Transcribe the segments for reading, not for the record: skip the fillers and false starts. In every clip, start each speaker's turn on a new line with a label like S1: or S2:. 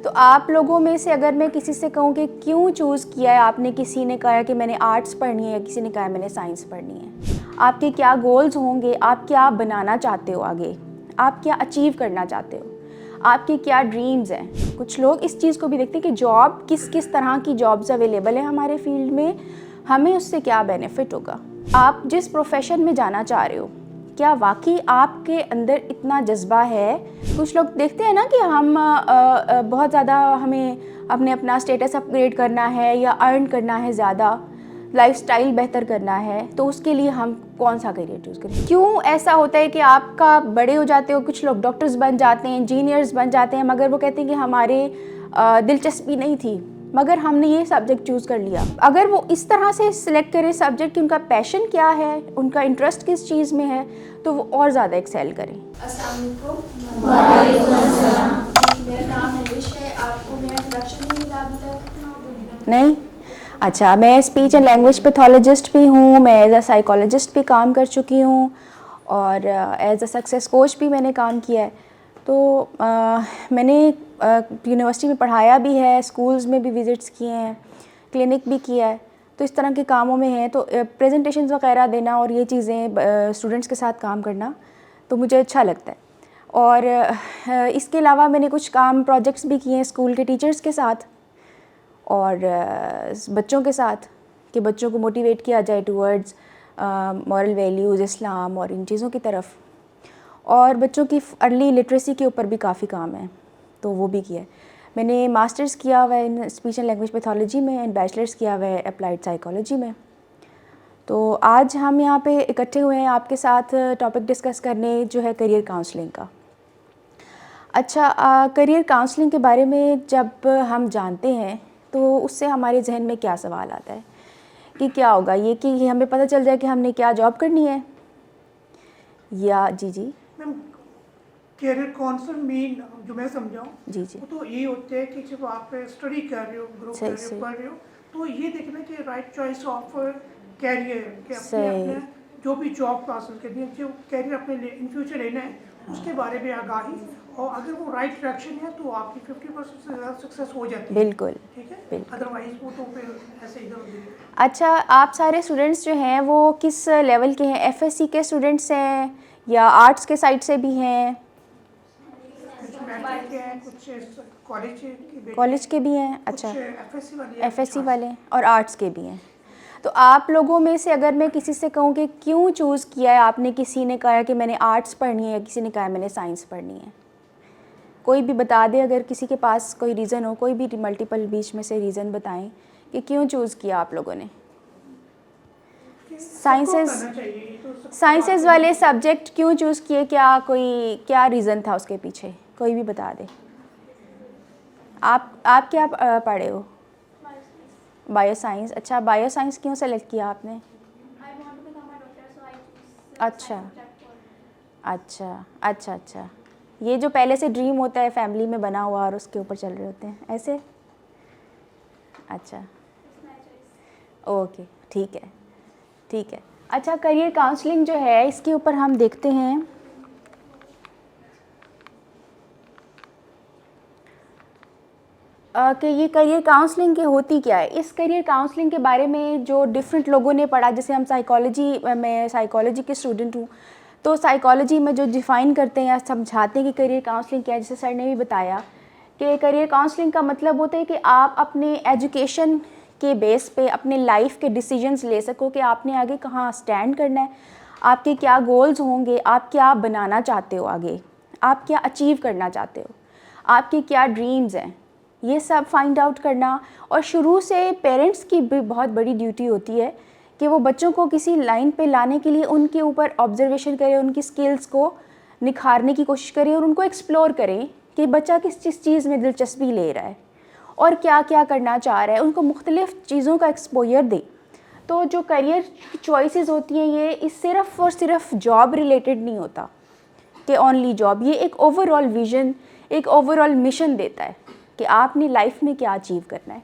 S1: तो आप लोगों में से अगर मैं किसी से कहूँ कि क्यों चूज़ किया है आपने, किसी ने कहा कि मैंने आर्ट्स पढ़नी है, किसी ने कहा मैंने साइंस पढ़नी है, आपके क्या गोल्स होंगे, आप क्या बनाना चाहते हो आगे, आप क्या अचीव करना चाहते हो, आपके क्या ड्रीम्स हैं। कुछ लोग इस चीज़ को भी देखते हैं कि जॉब किस तरह की जॉब्स अवेलेबल है हमारे फील्ड में, हमें उससे क्या बेनिफिट होगा। आप जिस प्रोफेशन में जाना चाह रहे हो, क्या वाकई आपके अंदर इतना जज्बा है। कुछ लोग देखते हैं ना कि हम बहुत ज़्यादा हमें अपना स्टेटस अपग्रेड करना है या अर्न करना है, ज़्यादा लाइफस्टाइल बेहतर करना है, तो उसके लिए हम कौन सा करियर चूज़ करें। क्यों ऐसा होता है कि आपका बड़े हो जाते हो, कुछ लोग डॉक्टर्स बन जाते हैं, इंजीनियर्स बन जाते हैं, मगर वो कहते हैं कि हमारे दिलचस्पी नहीं थी, मगर हमने ये सब्जेक्ट चूज़ कर लिया। अगर वो इस तरह से सिलेक्ट करें सब्जेक्ट कि उनका पैशन क्या है, उनका इंटरेस्ट किस चीज़ में है, तो वो और ज़्यादा एक्सेल करें। अस्सलाम वालेकुम। मेरा नाम नविश है। आपको मेरा इंट्रोडक्शन नहीं मिला अभी तक? नहीं। अच्छा, मैं स्पीच एंड लैंग्वेज पैथोलॉजिस्ट भी हूँ, मैं एज अ साइकोलॉजिस्ट भी काम कर चुकी हूँ और एज अ सक्सेस कोच भी मैंने काम किया है। तो मैंने यूनिवर्सिटी में पढ़ाया भी है, स्कूल्स में भी विज़िट्स किए हैं, क्लिनिक भी किया है, तो इस तरह के कामों में है। तो प्रेजेंटेशंस वगैरह देना और ये चीज़ें स्टूडेंट्स के साथ काम करना तो मुझे अच्छा लगता है। और इसके अलावा मैंने कुछ काम प्रोजेक्ट्स भी किए हैं स्कूल के टीचर्स के साथ और बच्चों के साथ, कि बच्चों को मोटिवेट किया जाए टूवर्ड्स मॉरल वैल्यूज़, इस्लाम और इन चीज़ों की तरफ। और बच्चों की अर्ली लिटरेसी के ऊपर भी काफ़ी काम है, तो वो भी किया है। मैंने मास्टर्स किया हुआ है in speech and language pathology में एंड बैचलर्स किया हुआ है अप्लाइड साइकोलॉजी में। तो आज हम यहाँ पे इकट्ठे हुए हैं आपके साथ टॉपिक डिस्कस करने, जो है करियर काउंसलिंग का। अच्छा, करियर काउंसलिंग के बारे में जब हम जानते हैं तो उससे हमारे जहन में क्या सवाल आता है कि क्या होगा ये कि हमें पता चल जाए कि हमने क्या जॉब करनी है, या जी
S2: मैम कैरियर काउंसलिंग मेन जो मैं समझाऊँ
S1: जी
S2: वो तो ये होते हैं कि जब आप स्टडी कर रहे हो, ग्रो कर रहे हो, पढ़ रहे हो, तो ये देखना कि राइट चॉइस ऑफ कैरियर, कि अपने
S1: सही
S2: अपने जो भी जॉब हासिल करनी है, जो कैरियर अपने इन फ्यूचर लेना है, उसके बारे में आगाही। और अगर वो राइट डायरेक्शन है तो आपकी 50% से ज़्यादा सक्सेस हो जाती है।
S1: बिल्कुल
S2: ठीक है,
S1: बिल्कुल।
S2: अदरवाइज वो तो फिर ऐसे इधर उधर।
S1: अच्छा, आप सारे स्टूडेंट्स जो हैं वो किस लेवल के हैं? एफएससी के स्टूडेंट्स हैं या आर्ट्स के साइड से भी हैं?
S2: कुछ मैट्रिक के हैं, कुछ
S1: कॉलेज के भी हैं। अच्छा,
S2: एफएससी वाले हैं,
S1: एफएससी वाले और आर्ट्स के भी हैं। तो आप लोगों में से अगर मैं किसी से कहूँ कि क्यों चूज़ किया है आपने, किसी ने कहा कि मैंने आर्ट्स पढ़नी है, किसी ने कहा मैंने साइंस पढ़नी है, कोई भी बता दे। अगर किसी के पास कोई रीज़न हो, कोई भी मल्टीपल बीच में से रीज़न बताएं कि क्यों चूज़ किया आप लोगों ने। साइंसेस वाले सब्जेक्ट क्यों चूज़ किए, क्या रीज़न था उसके पीछे, कोई भी बता दे। आप क्या पढ़े हो? Bio science. अच्छा, बायो साइंस क्यों सेलेक्ट किया आपने? अच्छा अच्छा अच्छा अच्छा, ये जो पहले से ड्रीम होता है फैमिली में बना हुआ और उसके ऊपर चल रहे होते हैं ऐसे। अच्छा, ओके, ठीक है ठीक है। अच्छा, करियर काउंसलिंग जो है इसके ऊपर हम देखते हैं कि ये करियर काउंसलिंग की होती क्या है। इस करियर काउंसलिंग के बारे में जो डिफरेंट लोगों ने पढ़ा, जैसे हम मैं साइकोलॉजी के स्टूडेंट हूँ, तो साइकोलॉजी में जो डिफ़ाइन करते हैं या समझाते हैं कि करियर काउंसलिंग क्या है, जैसे सर ने भी बताया कि करियर काउंसलिंग का मतलब होता है कि आप अपने एजुकेशन के बेस पे अपने लाइफ के डिसीजंस ले सको कि आपने आगे कहाँ स्टैंड करना है, आपके क्या गोल्स होंगे, आप क्या बनाना चाहते हो आगे, आप क्या अचीव करना चाहते हो, आपके क्या ड्रीम्स हैं, ये सब फाइंड आउट करना। और शुरू से पेरेंट्स की भी बहुत बड़ी ड्यूटी होती है कि वो बच्चों को किसी लाइन पे लाने के लिए उनके ऊपर ऑब्जर्वेशन करें, उनकी स्किल्स को निखारने की कोशिश करें और उनको एक्सप्लोर करें कि बच्चा किस चीज़ में दिलचस्पी ले रहा है और क्या क्या करना चाह रहा है, उनको मुख्तलिफ़ चीज़ों का एक्सपोजर दें। तो जो करियर चॉइसेस होती हैं ये सिर्फ़ और सिर्फ जॉब रिलेटेड नहीं होता कि ओनली जॉब, ये एक ओवरऑल विज़न, एक ओवरऑल मिशन देता है कि आपने लाइफ में क्या अचीव करना है।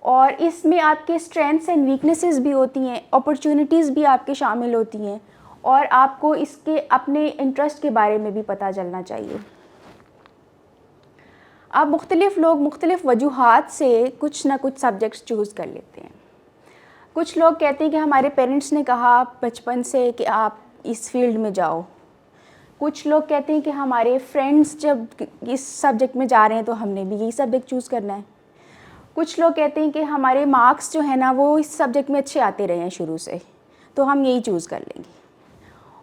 S1: और इसमें आपके स्ट्रेंथ्स एंड वीकनेसेस भी होती हैं, अपॉर्चुनिटीज़ भी आपके शामिल होती हैं और आपको इसके अपने इंटरेस्ट के बारे में भी पता चलना चाहिए। अब मुख्तलिफ़ लोग मुख्तलिफ़ वजूहात से कुछ ना कुछ सब्जेक्ट्स चूज़ कर लेते हैं। कुछ लोग कहते हैं कि हमारे पेरेंट्स ने कहा बचपन से कि आप इस फील्ड में जाओ। कुछ लोग कहते हैं कि हमारे फ्रेंड्स जब इस सब्जेक्ट में जा रहे हैं तो हमने भी यही सब्जेक्ट चूज़ करना है। कुछ लोग कहते हैं कि हमारे मार्क्स जो है ना वो इस सब्जेक्ट में अच्छे आते रहे हैं शुरू से, तो हम यही चूज़ कर लेंगे।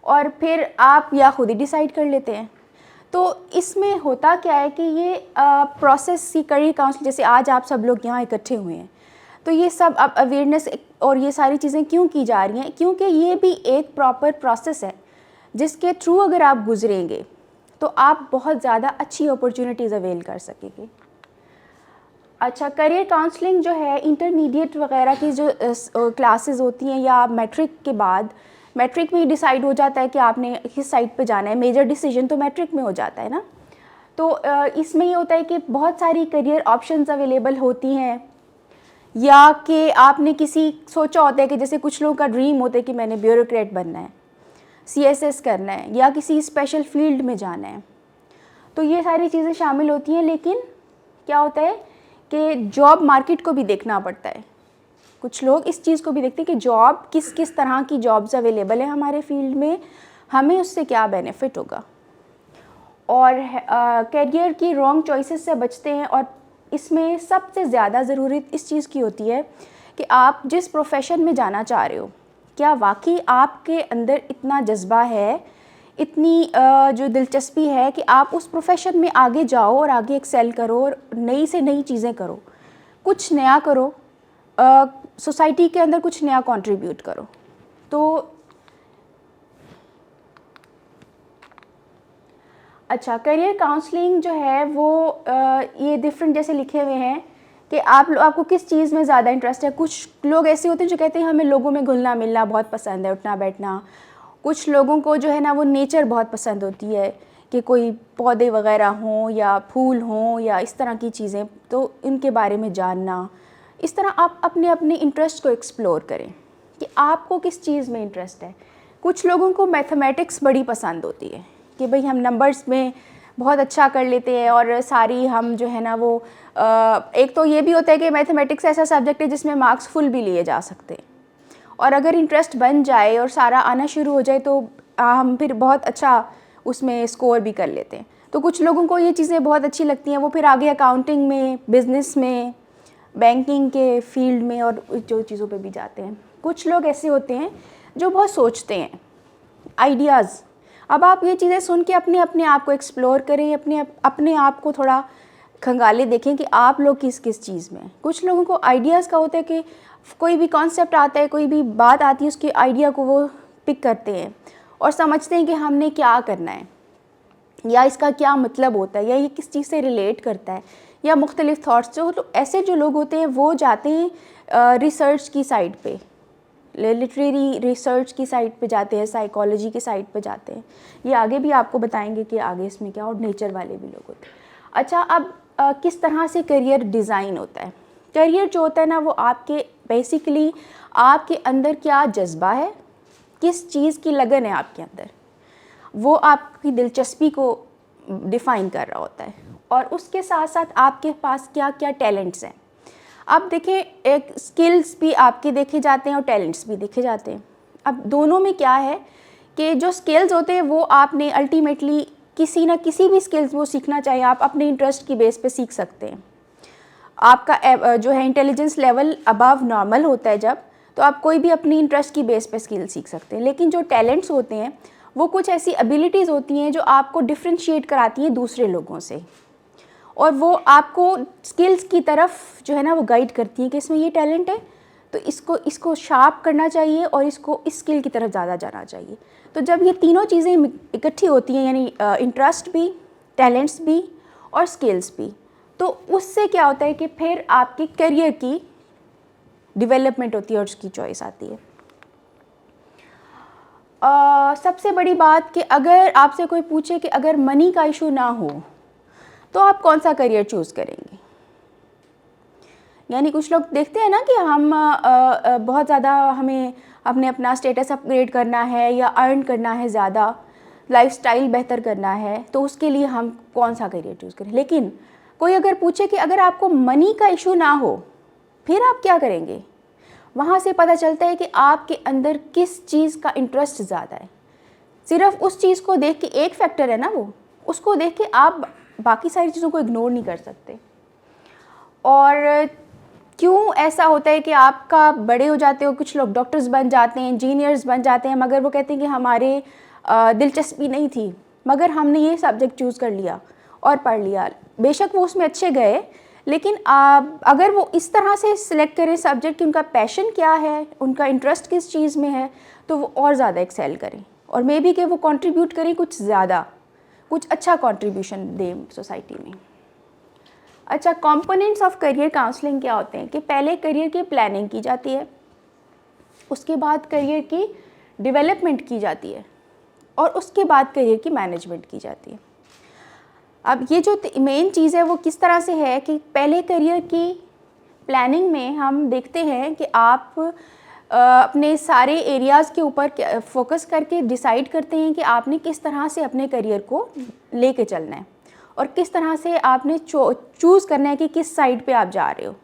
S1: और फिर आप या ख़ुद ही डिसाइड कर लेते हैं। तो इसमें होता क्या है कि ये प्रोसेस की करियर काउंसलिंग, जैसे आज आप सब लोग यहाँ इकट्ठे हुए हैं, तो ये सब अब अवेयरनेस और ये सारी चीज़ें क्यों की जा रही हैं? क्योंकि ये भी एक प्रॉपर प्रोसेस है जिसके थ्रू अगर आप गुजरेंगे तो आप बहुत ज़्यादा अच्छी अपॉर्चुनिटीज़ अवेल कर सकेंगे। अच्छा, करियर काउंसलिंग जो है इंटरमीडिएट वगैरह की जो क्लासेस होती हैं या मैट्रिक के बाद, मैट्रिक में ही डिसाइड हो जाता है कि आपने किस साइड पे जाना है। मेजर डिसीजन तो मैट्रिक में हो जाता है ना। तो इसमें ये होता है कि बहुत सारी करियर ऑप्शंस अवेलेबल होती हैं, या कि आपने किसी सोचा होता है कि जैसे कुछ लोगों का ड्रीम होता है कि मैंने ब्यूरोक्रेट बनना है, सीएसएस करना है, या किसी स्पेशल फील्ड में जाना है। तो ये सारी चीज़ें शामिल होती हैं, लेकिन क्या होता है कि जॉब मार्केट को भी देखना पड़ता है। कुछ लोग इस चीज़ को भी देखते हैं कि जॉब किस किस तरह की जॉब्स अवेलेबल है हमारे फील्ड में, हमें उससे क्या बेनिफिट होगा, और करियर की रॉन्ग चॉइसेस से बचते हैं। और इसमें सबसे ज़्यादा ज़रूरी इस चीज़ की होती है कि आप जिस प्रोफेशन में जाना चाह रहे हो, क्या वाकई आपके अंदर इतना जज्बा है, इतनी जो दिलचस्पी है कि आप उस प्रोफेशन में आगे जाओ और आगे एक्सेल करो और नई से नई चीज़ें करो, कुछ नया करो, सोसाइटी के अंदर कुछ नया कंट्रीब्यूट करो। तो अच्छा, करियर काउंसलिंग जो है वो ये डिफरेंट जैसे लिखे हुए हैं कि आपको किस चीज़ में ज़्यादा इंटरेस्ट है। कुछ लोग ऐसे होते हैं जो कहते हैं हमें लोगों में घुलना मिलना बहुत पसंद है, उठना बैठना। कुछ लोगों को जो है ना वो नेचर बहुत पसंद होती है कि कोई पौधे वगैरह हों या फूल हों या इस तरह की चीज़ें, तो इनके बारे में जानना। इस तरह आप अपने अपने इंटरेस्ट को एक्सप्लोर करें कि आपको किस चीज़ में इंटरेस्ट है। कुछ लोगों को मैथमेटिक्स बड़ी पसंद होती है कि भाई हम नंबर्स में बहुत अच्छा कर लेते हैं, और सारी हम जो है ना वो एक तो ये भी होता है कि मैथमेटिक्स ऐसा सब्जेक्ट है जिसमें मार्क्स फुल भी लिए जा सकते हैं, और अगर इंटरेस्ट बन जाए और सारा आना शुरू हो जाए तो हम फिर बहुत अच्छा उसमें स्कोर भी कर लेते हैं। तो कुछ लोगों को ये चीज़ें बहुत अच्छी लगती हैं, वो फिर आगे अकाउंटिंग में, बिज़नेस में, बैंकिंग के फील्ड में और जो चीज़ों पे भी जाते हैं। कुछ लोग ऐसे होते हैं जो बहुत सोचते हैं, आइडियाज़। अब आप ये चीज़ें सुन के अपने अपने आप को एक्सप्लोर करें, अपने आप को थोड़ा खंगाले देखें कि आप लोग किस किस चीज़ में। कुछ लोगों को आइडियाज़ का होता है कि कोई भी कॉन्सेप्ट आता है, कोई भी बात आती है, उसके आइडिया को वो पिक करते हैं और समझते हैं कि हमने क्या करना है, या इसका क्या मतलब होता है, या ये किस चीज़ से रिलेट करता है, या मुख्तलिफ थाट्स। तो ऐसे जो लोग होते हैं वो जाते हैं रिसर्च की साइड पे, लिटरेरी रिसर्च की साइड पे जाते हैं, साइकोलॉजी की साइड पे जाते हैं। ये आगे भी आपको बताएंगे कि आगे इसमें क्या, और नेचर वाले भी लोग होते हैं। अच्छा, अब किस तरह से करियर डिज़ाइन होता है। करियर जो होता है ना वो आपके बेसिकली आपके अंदर क्या जज्बा है, किस चीज़ की लगन है आपके अंदर, वो आपकी दिलचस्पी को डिफ़ाइन कर रहा होता है, और उसके साथ साथ आपके पास क्या क्या टैलेंट्स हैं। अब देखें, एक स्किल्स भी आपके देखे जाते हैं और टैलेंट्स भी देखे जाते हैं। अब दोनों में क्या है कि जो स्किल्स होते हैं वो आपने अल्टीमेटली किसी ना किसी भी स्किल्स वो सीखना चाहिए, आप अपने इंटरेस्ट की बेस पे सीख सकते हैं। आपका जो है इंटेलिजेंस लेवल अबव नॉर्मल होता है जब, तो आप कोई भी अपनी इंटरेस्ट की बेस पे स्किल सीख सकते हैं। लेकिन जो टैलेंट्स होते हैं वो कुछ ऐसी एबिलिटीज़ होती हैं जो आपको डिफ्रेंशिएट कराती हैं दूसरे लोगों से, और वो आपको स्किल्स की तरफ जो है ना वो गाइड करती हैं कि इसमें ये टैलेंट है तो इसको शार्प करना चाहिए और इसको इस स्किल की तरफ ज़्यादा जाना चाहिए। तो जब ये तीनों चीज़ें इकट्ठी होती हैं, यानी इंटरेस्ट भी, टैलेंट्स भी और स्किल्स भी, तो उससे क्या होता है कि फिर आपके करियर की डेवलपमेंट होती है और उसकी चॉइस आती है। सबसे बड़ी बात कि अगर आपसे कोई पूछे कि अगर मनी का इशू ना हो तो आप कौन सा करियर चूज़ करेंगे। यानी कुछ लोग देखते हैं ना कि हम बहुत ज़्यादा हमें अपना स्टेटस अपग्रेड करना है या अर्न करना है, ज़्यादा लाइफस्टाइल बेहतर करना है, तो उसके लिए हम कौन सा करियर चूज़ करें। लेकिन कोई अगर पूछे कि अगर आपको मनी का इशू ना हो फिर आप क्या करेंगे, वहाँ से पता चलता है कि आपके अंदर किस चीज़ का इंटरेस्ट ज़्यादा है। सिर्फ उस चीज़ को देख के, एक फैक्टर है ना वो, उसको देख के आप बाकी सारी चीज़ों को इग्नोर नहीं कर सकते। और क्यों ऐसा होता है कि आपका बड़े हो जाते हो, कुछ लोग डॉक्टर्स बन जाते हैं, इंजीनियर्स बन जाते हैं, मगर वो कहते हैं कि हमारे दिलचस्पी नहीं थी, मगर हमने ये सब्जेक्ट चूज़ कर लिया और पढ़ लिया। बेशक वो उसमें अच्छे गए, लेकिन अगर वो इस तरह से सिलेक्ट करें सब्जेक्ट कि उनका पैशन क्या है, उनका इंटरेस्ट किस चीज़ में है, तो वो और ज़्यादा एक्सेल करें और मे बी कि वो कंट्रीब्यूट करें कुछ ज़्यादा, कुछ अच्छा कंट्रीब्यूशन दें सोसाइटी में। अच्छा, कंपोनेंट्स ऑफ करियर काउंसलिंग क्या होते हैं कि पहले करियर की प्लानिंग की जाती है, उसके बाद करियर की डेवलपमेंट की जाती है और उसके बाद करियर की मैनेजमेंट की जाती है। अब ये जो मेन चीज़ है वो किस तरह से है कि पहले करियर की प्लानिंग में हम देखते हैं कि आप अपने सारे एरियाज़ के ऊपर फोकस करके डिसाइड करते हैं कि आपने किस तरह से अपने करियर को लेके चलना है और किस तरह से आपने चूज़ करना है कि किस साइड पे आप जा रहे हो।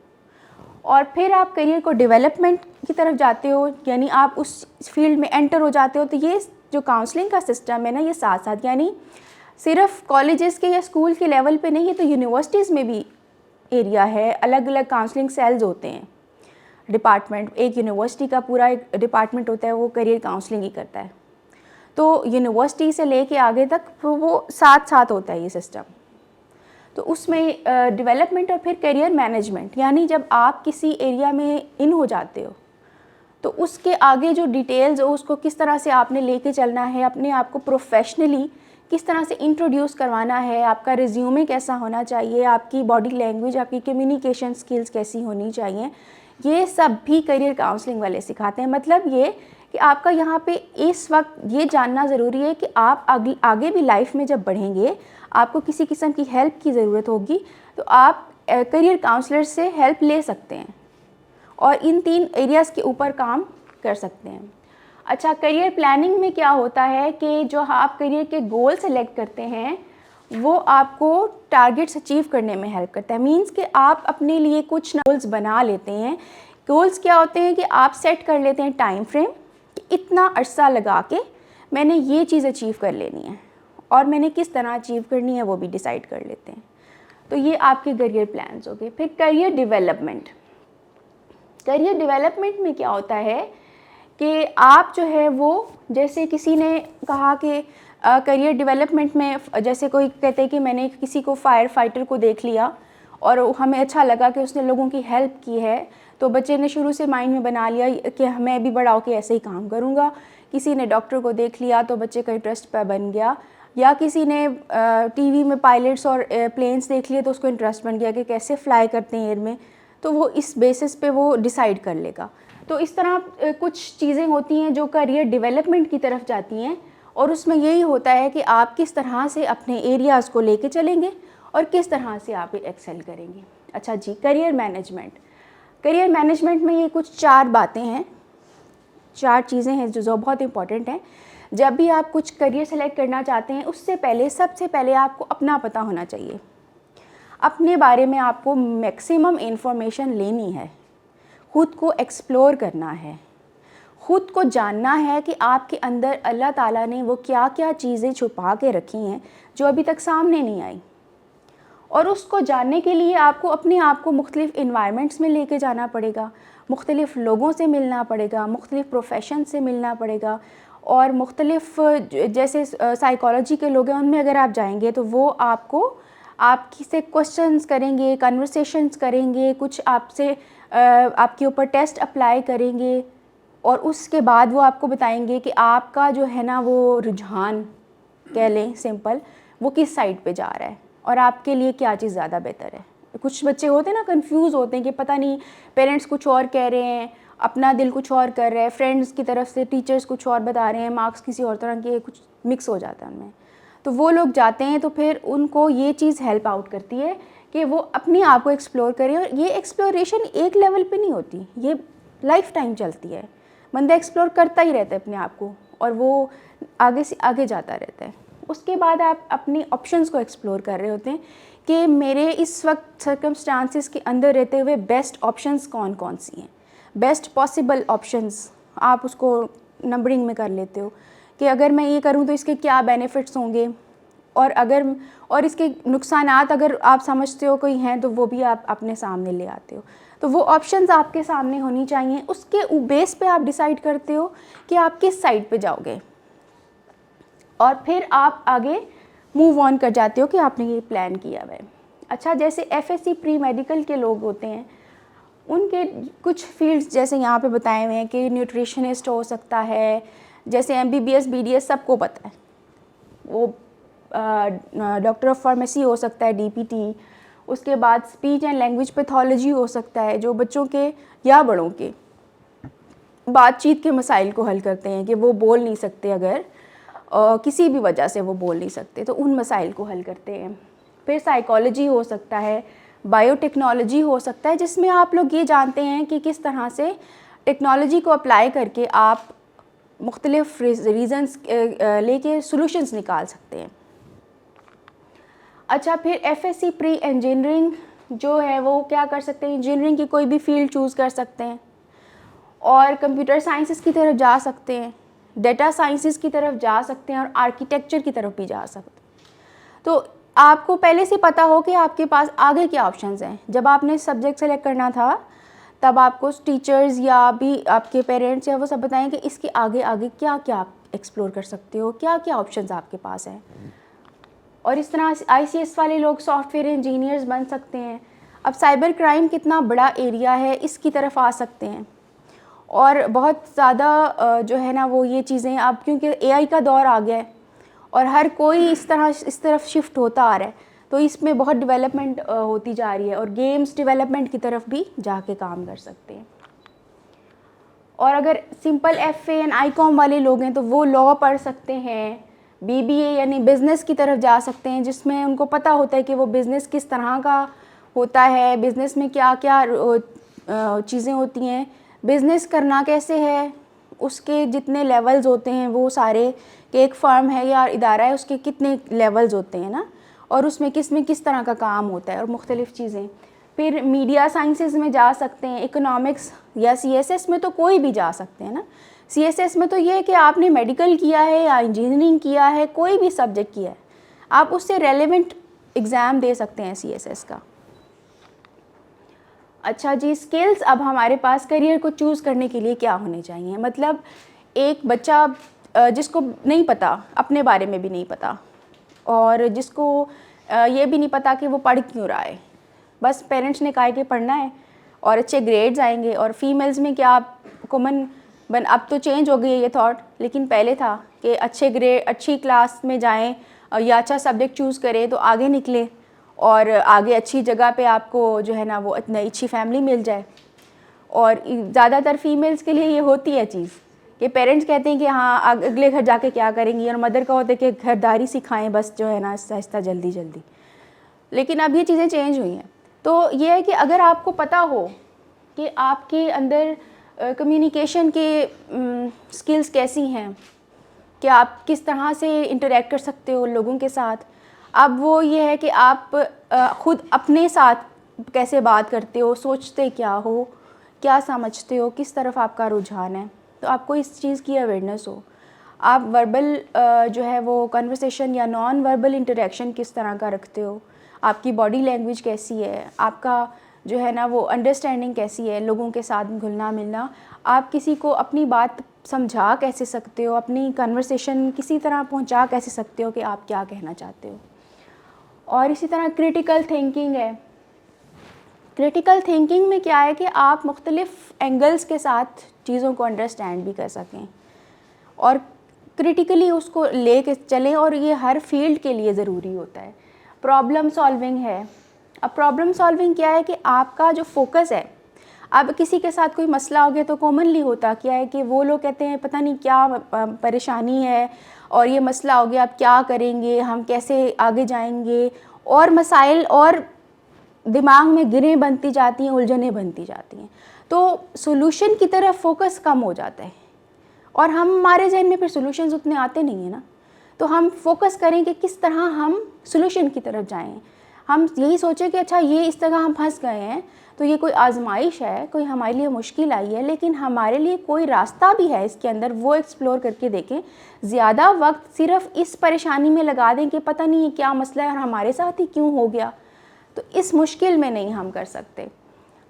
S1: और फिर आप करियर को डेवलपमेंट की तरफ जाते हो, यानी आप उस फील्ड में एंटर हो जाते हो। तो ये जो काउंसलिंग का सिस्टम है ना, ये साथ साथ यानी सिर्फ कॉलेजेस के या स्कूल के लेवल पे नहीं है, तो यूनिवर्सिटीज़ में भी एरिया है, अलग अलग काउंसलिंग सेल्स होते हैं, डिपार्टमेंट। एक यूनिवर्सिटी का पूरा एक डिपार्टमेंट होता है, वो करियर काउंसलिंग ही करता है। तो यूनिवर्सिटी से लेके आगे तक वो साथ साथ होता है ये सिस्टम। तो उसमें डेवलपमेंट और फिर करियर मैनेजमेंट, यानी जब आप किसी एरिया में इन हो जाते हो तो उसके आगे जो डिटेल्स हो उसको किस तरह से आपने लेके चलना है, अपने आप को प्रोफेशनली किस तरह से इंट्रोड्यूस करवाना है, आपका रिज्यूमे कैसा होना चाहिए, आपकी बॉडी लैंग्वेज, आपकी कम्युनिकेशन स्किल्स कैसी होनी चाहिए, ये सब भी करियर काउंसलिंग वाले सिखाते हैं। मतलब ये कि आपका यहाँ पे इस वक्त ये जानना ज़रूरी है कि आप आगे भी लाइफ में जब बढ़ेंगे, आपको किसी किस्म की हेल्प की ज़रूरत होगी तो आप करियर काउंसलर से हेल्प ले सकते हैं और इन 3 एरियाज़ के ऊपर काम कर सकते हैं। अच्छा, करियर प्लानिंग में क्या होता है कि जो आप करियर के गोल सेलेक्ट करते हैं वो आपको टारगेट्स अचीव करने में हेल्प करता है। मींस कि आप अपने लिए कुछ गोल्स बना लेते हैं। गोल्स क्या होते हैं कि आप सेट कर लेते हैं टाइम फ्रेम कि इतना अरसा लगा के मैंने ये चीज़ अचीव कर लेनी है और मैंने किस तरह अचीव करनी है वो भी डिसाइड कर लेते हैं। तो ये आपके करियर प्लान्स हो गए। फिर करियर डेवलपमेंट। करियर डेवलपमेंट में क्या होता है कि आप जो है वो, जैसे किसी ने कहा कि करियर डेवलपमेंट में, जैसे कोई कहते हैं कि मैंने किसी को फायर फाइटर को देख लिया और हमें अच्छा लगा कि उसने लोगों की हेल्प की है, तो बच्चे ने शुरू से माइंड में बना लिया कि मैं भी बड़ा होकर ऐसे ही काम करूँगा। किसी ने डॉक्टर को देख लिया तो बच्चे का इंटरेस्ट पर बन गया, या किसी ने टीवी में पायलट्स और प्लेन्स देख लिए तो उसको इंटरेस्ट बन गया कि कैसे फ्लाई करते हैं एयर में, तो वो इस बेसिस पे वो डिसाइड कर लेगा। तो इस तरह कुछ चीज़ें होती हैं जो करियर डेवलपमेंट की तरफ जाती हैं और उसमें यही होता है कि आप किस तरह से अपने एरियाज़ को लेके चलेंगे और किस तरह से आप एक्सेल करेंगे। अच्छा जी, करियर मैनेजमेंट। करियर मैनेजमेंट में ये कुछ 4 बातें हैं, 4 चीज़ें हैं जो बहुत इंपॉर्टेंट हैं। जब भी आप कुछ करियर सेलेक्ट करना चाहते हैं उससे पहले, सबसे पहले आपको अपना पता होना चाहिए। अपने बारे में आपको मैक्सिमम इन्फॉर्मेशन लेनी है, खुद को एक्सप्लोर करना है, खुद को जानना है कि आपके अंदर अल्लाह ताला ने वो क्या क्या चीज़ें छुपा के रखी हैं जो अभी तक सामने नहीं आई। और उसको जानने के लिए आपको अपने आप को मुख्तलिफ़ इन्वायरमेंट्स में लेके जाना पड़ेगा, मुख्तलिफ़ लोगों से मिलना पड़ेगा, मुख्तलिफ़ प्रोफेशन से मिलना पड़ेगा और मुख्तलिफ़ जैसे साइकोलॉजी के लोग हैं उनमें अगर आप जाएंगे तो वो आपकी से क्वेश्चंस करेंगे, कन्वर्सेशंस करेंगे, कुछ आपसे आपके ऊपर टेस्ट अप्लाई करेंगे और उसके बाद वो आपको बताएंगे कि आपका जो है ना वो रुझान कह लें सिंपल, वो किस साइड पे जा रहा है और आपके लिए क्या चीज़ ज़्यादा बेहतर है। कुछ बच्चे होते हैं ना, कंफ्यूज होते हैं कि पता नहीं पेरेंट्स कुछ और कह रहे हैं, अपना दिल कुछ और कर रहा है, फ्रेंड्स की तरफ से टीचर्स कुछ और बता रहे हैं, मार्क्स किसी और तरह के, कुछ मिक्स हो जाता है उनमें। तो वो लोग जाते हैं तो फिर उनको ये चीज़ हेल्प आउट करती है कि वो अपने आप को एक्सप्लोर करें। और ये एक्सप्लोरेशन एक लेवल पे नहीं होती, ये लाइफ टाइम चलती है। बंदा एक्सप्लोर करता ही रहता है अपने आप को और वो आगे से आगे जाता रहता है। उसके बाद आप अपने ऑप्शंस को एक्सप्लोर कर रहे होते हैं कि मेरे इस वक्त सर्कमस्टांसिस के अंदर रहते हुए बेस्ट ऑप्शंस कौन कौन सी हैं, बेस्ट पॉसिबल ऑप्शंस आप उसको नंबरिंग में कर लेते हो कि अगर मैं ये करूँ तो इसके क्या बेनिफिट्स होंगे, और इसके नुकसानात अगर आप समझते हो कोई हैं तो वो भी आप अपने सामने ले आते हो। तो वो ऑप्शंस आपके सामने होनी चाहिए, उसके बेस पे आप डिसाइड करते हो कि आप किस साइड पे जाओगे, और फिर आप आगे मूव ऑन कर जाते हो कि आपने ये प्लान किया हुआ है। अच्छा, जैसे FSC प्री मेडिकल के लोग होते हैं, उनके कुछ फील्ड्स जैसे यहाँ पे बताए हुए हैं कि न्यूट्रिशनिस्ट हो सकता है, जैसे MBBS BDS सबको पता है, वो डॉक्टर ऑफ फार्मेसी हो सकता है DPT, उसके बाद स्पीच एंड लैंग्वेज पैथोलॉजी हो सकता है, जो बच्चों के या बड़ों के बातचीत के मसाइल को हल करते हैं कि वो बोल नहीं सकते, अगर किसी भी वजह से वो बोल नहीं सकते तो उन मसाइल को हल करते हैं। फिर साइकोलॉजी हो सकता है, बायोटेक्नोलॉजी हो सकता है, जिसमें आप लोग ये जानते हैं कि किस तरह से टेक्नोलॉजी को अप्लाई करके आप मुख्तलिफ रीज़न्स लेके सॉल्यूशंस निकाल सकते हैं। अच्छा, फिर FSC प्री इंजीनियरिंग जो है वो क्या कर सकते हैं, इंजीनियरिंग की कोई भी फील्ड चूज़ कर सकते हैं और कंप्यूटर साइंसेस की तरफ जा सकते हैं, डेटा साइंसेस की तरफ जा सकते हैं और आर्किटेक्चर की तरफ भी जा सकते हैं। तो आपको पहले से पता हो कि आपके पास आगे क्या ऑप्शंस हैं। जब आपने सब्जेक्ट सेलेक्ट करना था तब आपको टीचर्स या भी आपके पेरेंट्स या वो सब बताएं कि इसके आगे आगे क्या क्या आप एक्सप्लोर कर सकते हो, क्या क्या ऑप्शंस आपके पास हैं। और इस तरह ICS वाले लोग सॉफ्टवेयर इंजीनियर्स बन सकते हैं। अब साइबर क्राइम कितना बड़ा एरिया है, इसकी तरफ आ सकते हैं। और बहुत ज़्यादा जो है ना वो ये चीज़ें अब क्योंकि AI का दौर आ गया है और हर कोई इस तरफ शिफ्ट होता आ रहा है, तो इसमें बहुत डेवलपमेंट होती जा रही है और गेम्स डेवलपमेंट की तरफ भी जाके काम कर सकते हैं। और अगर सिंपल FA एंड ICOM वाले लोग हैं तो वो लॉ पढ़ सकते हैं, BBA यानी बिज़नेस की तरफ जा सकते हैं, जिसमें उनको पता होता है कि वो बिज़नेस किस तरह का होता है, बिज़नेस में क्या क्या चीज़ें होती हैं, बिज़नेस करना कैसे है, उसके जितने लेवल्स होते हैं वो सारे, कि एक फर्म है या इदारा है उसके कितने लेवल्स होते हैं ना, और उसमें किस तरह का काम होता है और मुख्तलिफ़ चीज़ें। फिर मीडिया साइंसेस में जा सकते हैं, इकोनॉमिक्स या CSS में तो कोई भी जा सकते हैं ना। CSS में तो ये है कि आपने मेडिकल किया है या इंजीनियरिंग किया है, कोई भी सब्जेक्ट किया है, आप उससे रेलेवेंट एग्ज़ाम दे सकते हैं CSS का। अच्छा जी, स्किल्स अब हमारे पास करियर को चूज़ करने के लिए क्या होने चाहिए। मतलब एक बच्चा जिसको नहीं पता, अपने बारे में भी नहीं पता, और जिसको ये भी नहीं पता कि वो पढ़ क्यों रहा है, बस पेरेंट्स ने कहा कि पढ़ना है और अच्छे ग्रेड्स आएंगे। और फीमेल्स में क्या कॉमन अब तो चेंज हो गई है ये थॉट, लेकिन पहले था कि अच्छे ग्रेड, अच्छी क्लास में जाएं या अच्छा सब्जेक्ट चूज़ करें तो आगे निकले और आगे अच्छी जगह पे आपको जो है ना वो इतनी अच्छी फैमिली मिल जाए। और ज़्यादातर फीमेल्स के लिए ये होती है चीज़ कि पेरेंट्स कहते हैं कि हाँ अगले घर जाके क्या करेंगी, और मदर का होता है कि घरदारी सिखाएं बस जो है ना आहिस्ता आहिस्ता जल्दी जल्दी। लेकिन अब ये चीज़ें चेंज हुई हैं। तो ये है कि अगर आपको पता हो कि आपके अंदर कम्युनिकेशन के स्किल्स कैसी हैं, कि आप किस तरह से इंटरेक्ट कर सकते हो लोगों के साथ, अब वो ये है कि आप ख़ुद अपने साथ कैसे बात करते हो, सोचते क्या हो, क्या समझते हो, किस तरफ आपका रुझान है, तो आपको इस चीज़ की अवेयरनेस हो। आप वर्बल जो है वो कन्वर्सेशन या नॉन वर्बल इंटरेक्शन किस तरह का रखते हो, आपकी बॉडी लैंग्वेज कैसी है, आपका जो है ना वो अंडरस्टैंडिंग कैसी है, लोगों के साथ घुलना मिलना, आप किसी को अपनी बात समझा कैसे सकते हो, अपनी कन्वर्सेशन किसी तरह पहुंचा कैसे सकते हो कि आप क्या कहना चाहते हो। और इसी तरह क्रिटिकल थिंकिंग है। क्रिटिकल थिंकिंग में क्या है कि आप मुख्तलिफ़ एंगल्स के साथ चीज़ों को अंडरस्टैंड भी कर सकें और क्रिटिकली उसको ले के चलें, और ये हर फील्ड के लिए ज़रूरी होता है। प्रॉब्लम सॉल्विंग है। अब प्रॉब्लम सॉल्विंग क्या है कि आपका जो फोकस है, अब किसी के साथ कोई मसला हो गया तो कॉमनली होता क्या है कि वो लोग कहते हैं पता नहीं क्या परेशानी है और ये मसला हो गया, अब क्या करेंगे, हम कैसे आगे जाएंगे, और मसाइल और दिमाग में गिरें बनती जाती हैं, उलझनें बनती जाती हैं, तो सोल्यूशन की तरफ फोकस कम हो जाता है और हमारे जहन में फिर सोल्यूशंस उतने आते नहीं हैं ना। तो हम फोकस करें कि किस तरह हम सोल्यूशन की तरफ जाएं। हम यही सोचें कि अच्छा ये इस तरह हम फंस गए हैं, तो ये कोई आजमाइश है, कोई हमारे लिए मुश्किल आई है, लेकिन हमारे लिए कोई रास्ता भी है इसके अंदर, वो एक्सप्लोर करके देखें। ज़्यादा वक्त सिर्फ इस परेशानी में लगा दें कि पता नहीं ये क्या मसला है और हमारे साथ ही क्यों हो गया, तो इस मुश्किल में नहीं हम कर सकते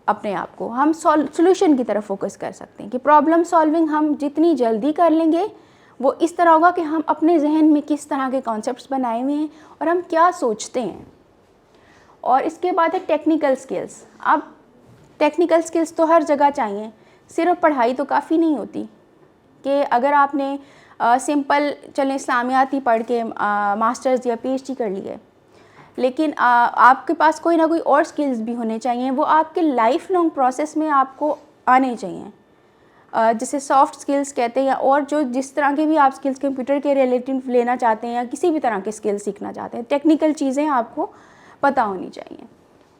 S1: अपने आप को। हम सॉल्यूशन की तरफ फोकस कर सकते हैं कि प्रॉब्लम सॉल्विंग हम जितनी जल्दी कर लेंगे वो इस तरह होगा कि हम अपने जहन में किस तरह के कॉन्सेप्ट्स बनाए हुए हैं और हम क्या सोचते हैं। और इसके बाद है टेक्निकल स्किल्स। अब टेक्निकल स्किल्स तो हर जगह चाहिए, सिर्फ पढ़ाई तो काफ़ी नहीं होती कि अगर आपने सिंपल चलें इस्लामियात ही पढ़ के मास्टर्स या पीएचडी कर लिए, लेकिन आपके पास कोई ना कोई और स्किल्स भी होने चाहिए, वो आपके लाइफ लॉन्ग प्रोसेस में आपको आने चाहिए। जैसे सॉफ्ट स्किल्स कहते हैं, या और जो जिस तरह के भी आप स्किल्स कंप्यूटर के रिलेटिव लेना चाहते हैं या किसी भी तरह के स्किल्स सीखना चाहते हैं, टेक्निकल चीज़ें आपको पता होनी चाहिए।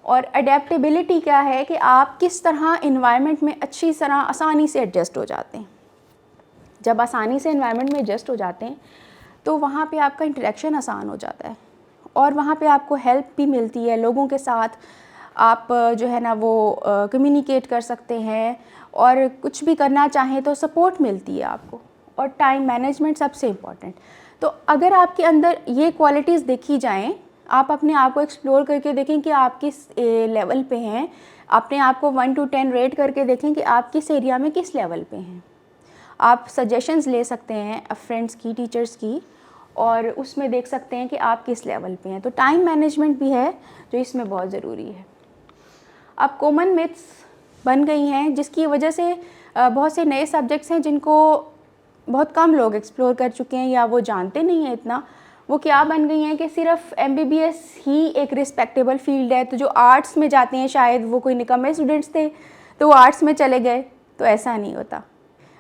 S1: और अडेप्टेबिलिटी क्या है कि आप किस तरह इन्वायरमेंट में अच्छी तरह आसानी से एडजस्ट हो जाते हैं। जब आसानी से इन्वायरमेंट में एडजस्ट हो जाते हैं तो वहाँ पे आपका इंटरेक्शन आसान हो जाता है और वहाँ पे आपको हेल्प भी मिलती है, लोगों के साथ आप जो है ना वो कम्युनिकेट कर सकते हैं और कुछ भी करना चाहें तो सपोर्ट मिलती है आपको। और टाइम मैनेजमेंट सबसे इम्पॉर्टेंट। तो अगर आपके अंदर ये क्वालिटीज़ देखी जाएं, आप अपने आप को एक्सप्लोर करके देखें कि आप किस लेवल पे हैं, अपने आप को 1 to 10 रेट करके देखें कि आप किस एरिया में किस लेवल पे हैं। आप सजेशंस ले सकते हैं फ्रेंड्स की, टीचर्स की, और उसमें देख सकते हैं कि आप किस लेवल पे हैं। तो टाइम मैनेजमेंट भी है जो इसमें बहुत ज़रूरी है। अब कॉमन मिथ्स बन गई हैं जिसकी वजह से बहुत से नए सब्जेक्ट्स हैं जिनको बहुत कम लोग एक्सप्लोर कर चुके हैं या वो जानते नहीं हैं इतना। वो क्या बन गई हैं कि सिर्फ MBBS ही एक रिस्पेक्टेबल फील्ड है, तो जो आर्ट्स में जाते हैं शायद वो कोई निकम्मे स्टूडेंट्स थे तो वो आर्ट्स में चले गए, तो ऐसा नहीं होता।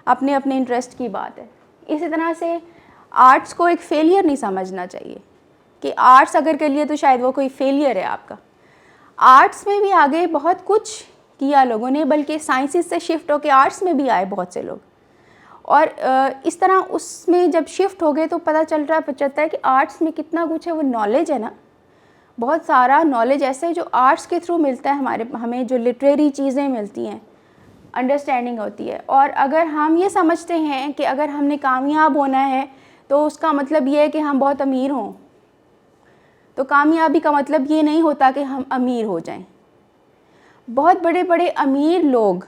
S1: अपने अपने इंटरेस्ट की बात है। इसी तरह से आर्ट्स को एक फेलियर नहीं समझना चाहिए कि आर्ट्स अगर कर लिए तो शायद वो कोई फेलियर है आपका। आर्ट्स में भी आगे बहुत कुछ किया लोगों ने, बल्कि साइंसेस से शिफ्ट होकर आर्ट्स में भी आए बहुत से लोग, और इस तरह उसमें जब शिफ्ट हो गए तो पता चलता है कि आर्ट्स में कितना कुछ है। वो नॉलेज है ना, बहुत सारा नॉलेज ऐसा है जो आर्ट्स के थ्रू मिलता है हमें जो लिटरेरी चीज़ें मिलती हैं, अंडरस्टैंडिंग होती है। और अगर हम ये समझते हैं कि अगर हमने कामयाब होना है तो उसका मतलब ये है कि हम बहुत अमीर हों, तो कामयाबी का मतलब ये नहीं होता कि हम अमीर हो जाएं। बहुत बड़े बड़े अमीर लोग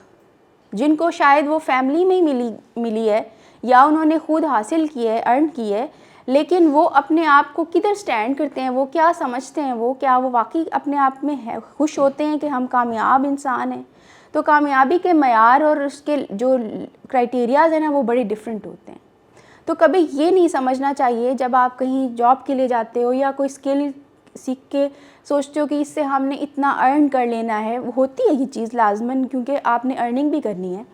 S1: जिनको शायद वो फैमिली में ही मिली है या उन्होंने खुद हासिल की है, अर्न की है, लेकिन वो अपने आप को किधर स्टैंड करते हैं, वो क्या समझते हैं, वो क्या वो वाकई अपने आप में है खुश होते हैं कि हम कामयाब इंसान हैं। तो कामयाबी के मयार और उसके जो क्राइटेरियाज़ हैं ना वो बड़े डिफरेंट होते हैं। तो कभी ये नहीं समझना चाहिए जब आप कहीं जॉब के लिए जाते हो या कोई स्किल सीख के सोचते हो कि इससे हमने इतना अर्न कर लेना है। वो होती है ये चीज़ लाजमन, क्योंकि आपने अर्निंग भी करनी है,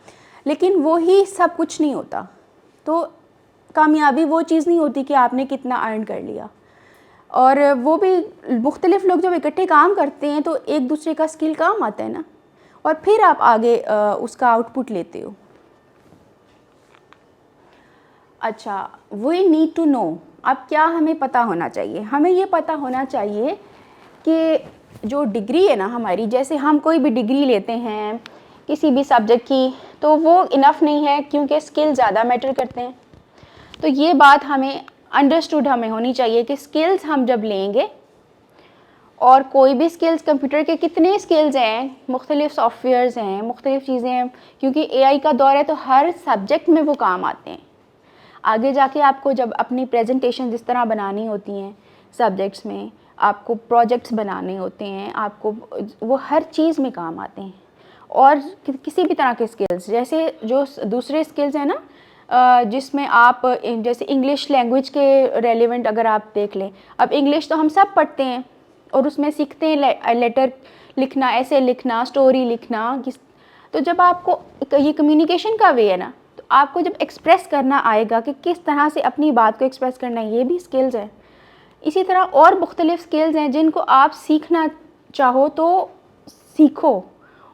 S1: लेकिन वो ही सब कुछ नहीं होता। तो कामयाबी वो चीज़ नहीं होती कि आपने कितना अर्न कर लिया। और वो भी मुख्तलिफ़ लोग जब इकट्ठे काम करते हैं तो एक दूसरे का स्किल काम आता है ना, और फिर आप आगे उसका आउटपुट लेते हो। अच्छा, वी नीड टू नो। अब क्या हमें पता होना चाहिए? हमें ये पता होना चाहिए कि जो डिग्री है ना हमारी, जैसे हम कोई भी डिग्री लेते हैं किसी भी सब्जेक्ट की, तो वो इनफ नहीं है क्योंकि स्किल ज़्यादा मैटर करते हैं। तो ये बात हमें अंडरस्टूड हमें होनी चाहिए कि स्किल्स हम जब लेंगे, और कोई भी स्किल्स, कंप्यूटर के कितने स्किल्स हैं, मुख्तलिफ़ सॉफ्टवेयर्स हैं, मुख्तलिफ़ चीज़ें हैं, क्योंकि AI का दौर है तो हर सब्जेक्ट में वो काम आते हैं। आगे जाके आपको जब अपनी प्रेजेंटेशन जिस तरह बनानी होती हैं सब्जेक्ट्स में, आपको प्रोजेक्ट्स बनाने होते हैं, आपको वो हर चीज़ में काम आते हैं। और किसी भी तरह के स्किल्स, जैसे जो दूसरे स्किल्स हैं ना जिसमें आप जैसे इंग्लिश लैंग्वेज के रेलेवेंट अगर आप देख लें, अब इंग्लिश तो हम सब पढ़ते हैं और उसमें सीखते हैं लेटर लिखना, ऐसे लिखना, स्टोरी लिखना। तो जब आपको ये कम्युनिकेशन का वे है ना, तो आपको जब एक्सप्रेस करना आएगा कि किस तरह से अपनी बात को एक्सप्रेस करना है, ये भी स्किल्स है। इसी तरह और मुख्तलिफ़ स्किल्स हैं जिनको आप सीखना चाहो तो सीखो,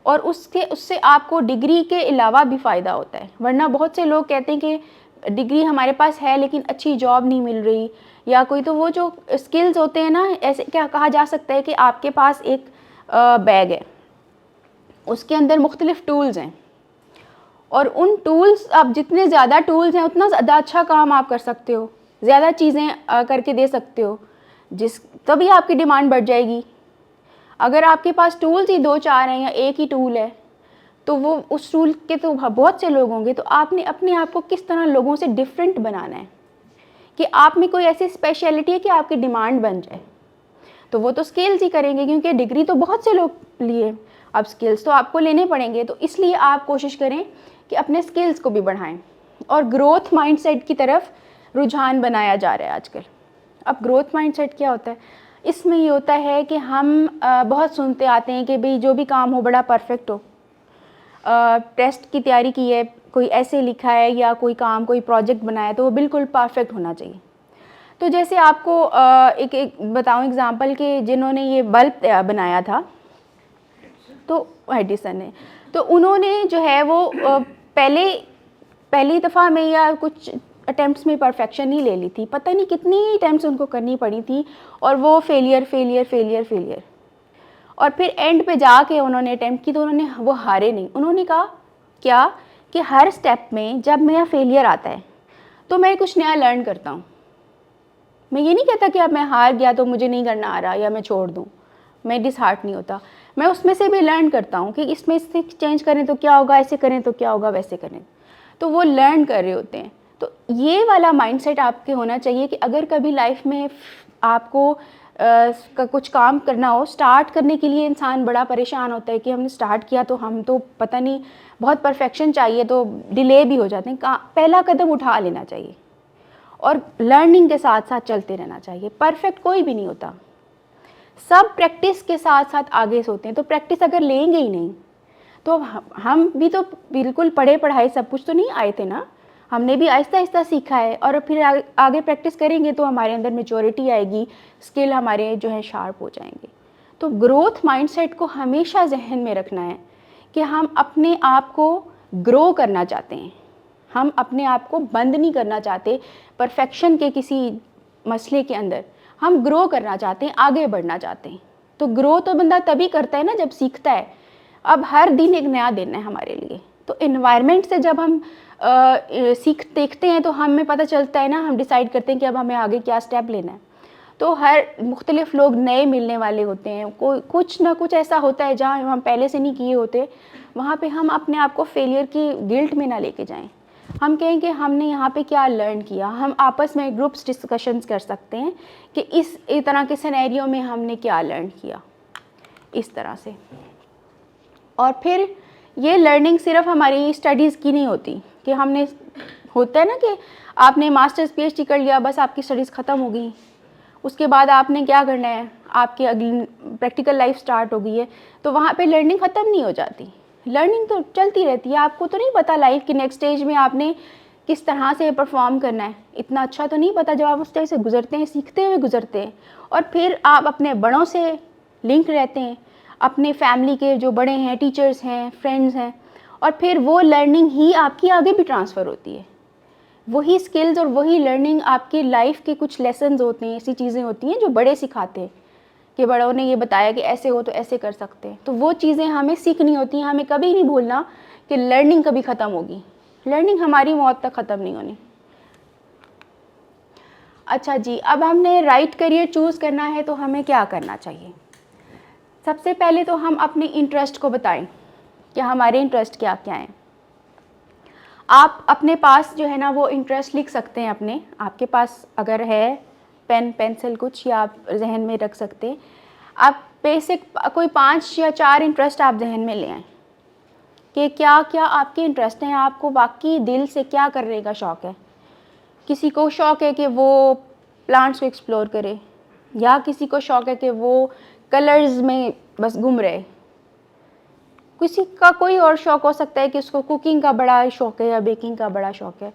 S1: और उससे आपको डिग्री के अलावा भी फ़ायदा होता है। वरना बहुत से लोग कहते हैं कि डिग्री हमारे पास है लेकिन अच्छी जॉब नहीं मिल रही, या कोई तो वो जो स्किल्स होते हैं ना, ऐसे क्या कहा जा सकता है कि आपके पास एक बैग है, उसके अंदर मुख्तलिफ़ टूल्स हैं, और उन टूल्स, आप जितने ज़्यादा टूल्स हैं उतना ज़्यादा अच्छा काम आप कर सकते हो, ज़्यादा चीज़ें करके दे सकते हो, तभी आपकी डिमांड बढ़ जाएगी। अगर आपके पास टूल्स ही 2-4 हैं या एक ही टूल है, तो वो उस टूल के तो बहुत से लोग होंगे, तो आपने अपने आप को किस तरह लोगों से डिफरेंट बनाना है कि आप में कोई ऐसी स्पेशलिटी है कि आपकी डिमांड बन जाए। तो वो तो स्किल्स ही करेंगे, क्योंकि डिग्री तो बहुत से लोग लिए, अब स्किल्स तो आपको लेने पड़ेंगे। तो इसलिए आप कोशिश करें कि अपने स्किल्स को भी बढ़ाएं, और ग्रोथ माइंडसेट की तरफ रुझान बनाया जा रहा है आजकल। अब ग्रोथ माइंडसेट क्या होता है? इसमें ये होता है कि हम बहुत सुनते आते हैं कि भाई जो भी काम हो बड़ा परफेक्ट हो, टेस्ट की तैयारी की है, कोई ऐसे लिखा है या कोई काम, कोई प्रोजेक्ट बनाया है, तो वो बिल्कुल परफेक्ट होना चाहिए। तो जैसे आपको एक बताऊं एग्जांपल कि जिन्होंने ये बल्ब बनाया था, तो एडिसन ने, तो उन्होंने जो है वो पहली दफ़ा में या कुछ अटेम्प्ट्स में परफेक्शन नहीं ले ली थी, पता नहीं कितनी अटेम्प्ट्स उनको करनी पड़ी थी, और वो फेलियर। और फिर एंड पे जाके उन्होंने अटेम्प्ट की, तो उन्होंने वो हारे नहीं। उन्होंने कहा क्या कि हर स्टेप में जब मेरा फेलियर आता है तो मैं कुछ नया लर्न करता हूँ। मैं ये नहीं कहता कि अब मैं हार गया तो मुझे नहीं करना आ रहा या मैं छोड़ दूँ, मैं डिसहार्ट नहीं होता, मैं उसमें से भी लर्न करता हूँ कि इसमें से चेंज करें तो क्या होगा, ऐसे करें तो क्या होगा, वैसे करें, तो वो लर्न कर रहे होते हैं। तो ये वाला माइंडसेट आपके होना चाहिए कि अगर कभी लाइफ में आपको कुछ काम करना हो, स्टार्ट करने के लिए इंसान बड़ा परेशान होता है कि हमने स्टार्ट किया तो हम तो पता नहीं, बहुत परफेक्शन चाहिए तो डिले भी हो जाते हैं। पहला कदम उठा लेना चाहिए और लर्निंग के साथ साथ चलते रहना चाहिए। परफेक्ट कोई भी नहीं होता, सब प्रैक्टिस के साथ साथ आगे से होते हैं। तो प्रैक्टिस अगर लेंगे ही नहीं तो हम भी तो बिल्कुल पढ़े पढ़ाए सब कुछ तो नहीं आए थे ना, हमने भी आहिस्ता आहिस्ता सीखा है, और फिर आगे प्रैक्टिस करेंगे तो हमारे अंदर मैच्योरिटी आएगी, स्किल हमारे जो है शार्प हो जाएंगे। तो ग्रोथ माइंडसेट को हमेशा जहन में रखना है कि हम अपने आप को ग्रो करना चाहते हैं, हम अपने आप को बंद नहीं करना चाहते परफेक्शन के किसी मसले के अंदर, हम ग्रो करना चाहते हैं, आगे बढ़ना चाहते हैं। तो ग्रो तो बंदा तभी करता है ना जब सीखता है। अब हर दिन एक नया दिन है हमारे लिए, तो इन्वायरमेंट से जब हम देखते हैं तो हमें पता चलता है ना, हम डिसाइड करते हैं कि अब हमें आगे क्या स्टेप लेना है। तो हर मुख्तलिफ लोग नए मिलने वाले होते हैं, कोई कुछ ना कुछ ऐसा होता है जहाँ हम पहले से नहीं किए होते, वहाँ पे हम अपने आप को फेलियर की गिल्ट में ना लेके जाएं। हम कहें कि हमने यहाँ पे क्या लर्न किया, हम आपस में ग्रुप्स डिस्कशंस कर सकते हैं कि इस तरह के सिनेरियो में हमने क्या लर्न किया, इस तरह से। और फिर ये लर्निंग सिर्फ हमारी स्टडीज़ की नहीं होती कि हमने, होता है ना कि आपने मास्टर्स पीएचडी कर लिया, बस आपकी स्टडीज़ ख़त्म हो गई, उसके बाद आपने क्या करना है, आपकी अगली प्रैक्टिकल लाइफ स्टार्ट हो गई है, तो वहाँ पे लर्निंग ख़त्म नहीं हो जाती, लर्निंग तो चलती रहती है। आपको तो नहीं पता लाइफ के नेक्स्ट स्टेज में आपने किस तरह से परफॉर्म करना है, इतना अच्छा तो नहीं पता जब आप उस स्टेज से गुजरते हैं, सीखते हुए गुजरते हैं। और फिर आप अपने बड़ों से लिंक रहते हैं, अपने फैमिली के जो बड़े हैं, टीचर्स हैं, फ्रेंड्स हैं, और फिर वो लर्निंग ही आपकी आगे भी ट्रांसफ़र होती है। वही स्किल्स और वही लर्निंग आपकी लाइफ के कुछ लेसन्स होते हैं, ऐसी चीज़ें होती हैं जो बड़े सिखाते हैं कि बड़ों ने ये बताया कि ऐसे हो तो ऐसे कर सकते हैं, तो वो चीज़ें हमें सीखनी होती हैं। हमें कभी नहीं भूलना कि लर्निंग कभी ख़त्म होगी, लर्निंग हमारी मौत तक ख़त्म नहीं होनी। अच्छा जी, अब हमने राइट करियर चूज़ करना है तो हमें क्या करना चाहिए? सबसे पहले तो हम अपने इंटरेस्ट को बताएं कि हमारे इंटरेस्ट क्या क्या हैं। आप अपने पास जो है ना वो इंटरेस्ट लिख सकते हैं अपने, आपके पास अगर है पेन पेंसिल कुछ, या आप जहन में रख सकते हैं। आप बेसिक कोई 5 या 4 इंटरेस्ट आप जहन में ले आएँ कि क्या क्या आपके इंटरेस्ट हैं, आपको वाकई दिल से क्या करने का शौक़ है। किसी को शौक़ है कि वो प्लांट्स को एक्सप्लोर करे, या किसी को शौक़ है कि वो कलर्स में बस घूम रहे, किसी का कोई और शौक़ हो सकता है कि उसको कुकिंग का बड़ा शौक़ है या बेकिंग का बड़ा शौक़ है।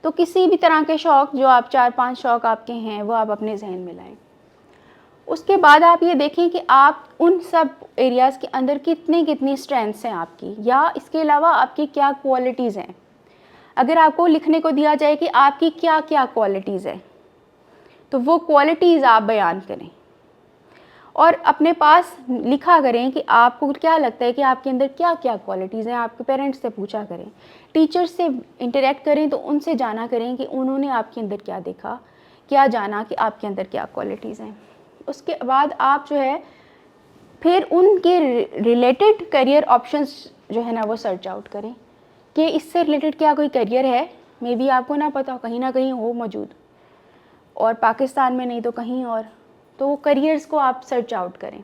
S1: तो किसी भी तरह के शौक़ जो आप 4-5 शौक़ आपके हैं वो आप अपने जहन में लाएं। उसके बाद आप ये देखें कि आप उन सब एरियाज़ के अंदर कितनी स्ट्रेंथ्स हैं आपकी, या इसके अलावा आपकी क्या क्वालिटीज़ हैं। अगर आपको लिखने को दिया जाए कि आपकी क्या क्या क्वालिटीज़ है, तो वो क्वालिटीज़ आप बयान करें और अपने पास लिखा करें कि आपको क्या लगता है कि आपके अंदर क्या क्या क्वालिटीज़ हैं। आपके पेरेंट्स से पूछा करें, टीचर्स से इंटरेक्ट करें, तो उनसे जाना करें कि उन्होंने आपके अंदर क्या देखा, क्या जाना कि आपके अंदर क्या क्वालिटीज़ हैं। उसके बाद आप जो है फिर उनके रिलेटेड करियर ऑप्शंस जो है ना वो सर्च आउट करें कि इससे रिलेटेड क्या कोई करियर है, मे बी आपको ना पता हो, कहीं ना कहीं हो मौजूद, और पाकिस्तान में नहीं तो कहीं और, तो वो करियर्स को आप सर्च आउट करें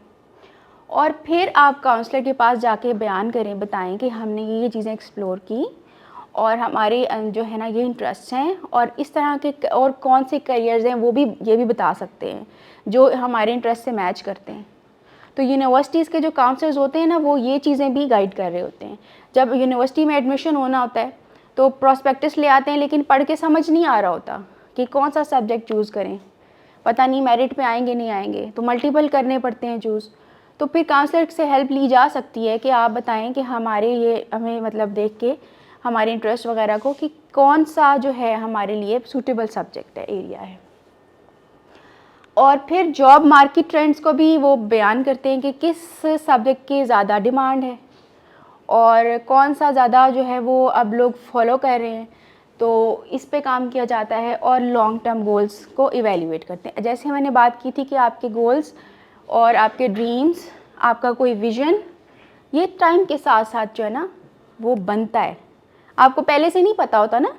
S1: और फिर आप काउंसलर के पास जाके बयान करें, बताएं कि हमने ये चीज़ें एक्सप्लोर की और हमारे जो है ना ये इंटरेस्ट हैं और इस तरह के और कौन से करियर्स हैं वो भी ये भी बता सकते हैं जो हमारे इंटरेस्ट से मैच करते हैं। तो यूनिवर्सिटीज़ के जो काउंसलर्स होते हैं ना वो ये चीज़ें भी गाइड कर रहे होते हैं। जब यूनिवर्सिटी में एडमिशन होना होता है तो प्रॉस्पेक्टस ले आते हैं, लेकिन पढ़ के समझ नहीं आ रहा होता कि कौन सा सब्जेक्ट चूज़ करें, पता नहीं मेरिट पे आएंगे नहीं आएंगे, तो मल्टीपल करने पड़ते हैं चूज़। तो फिर काउंसलर से हेल्प ली जा सकती है कि आप बताएं कि हमारे ये हमें मतलब देख के हमारे इंटरेस्ट वगैरह को कि कौन सा जो है हमारे लिए सूटेबल सब्जेक्ट है, एरिया है। और फिर जॉब मार्केट ट्रेंड्स को भी वो बयान करते हैं कि किस सब्जेक्ट की ज़्यादा डिमांड है और कौन सा ज़्यादा जो है वो अब लोग फॉलो कर रहे हैं, तो इस पे काम किया जाता है। और लॉन्ग टर्म गोल्स को इवेल्युएट करते हैं। जैसे मैंने बात की थी कि आपके गोल्स और आपके ड्रीम्स, आपका कोई विज़न, ये टाइम के साथ साथ जो है ना वो बनता है। आपको पहले से नहीं पता होता ना,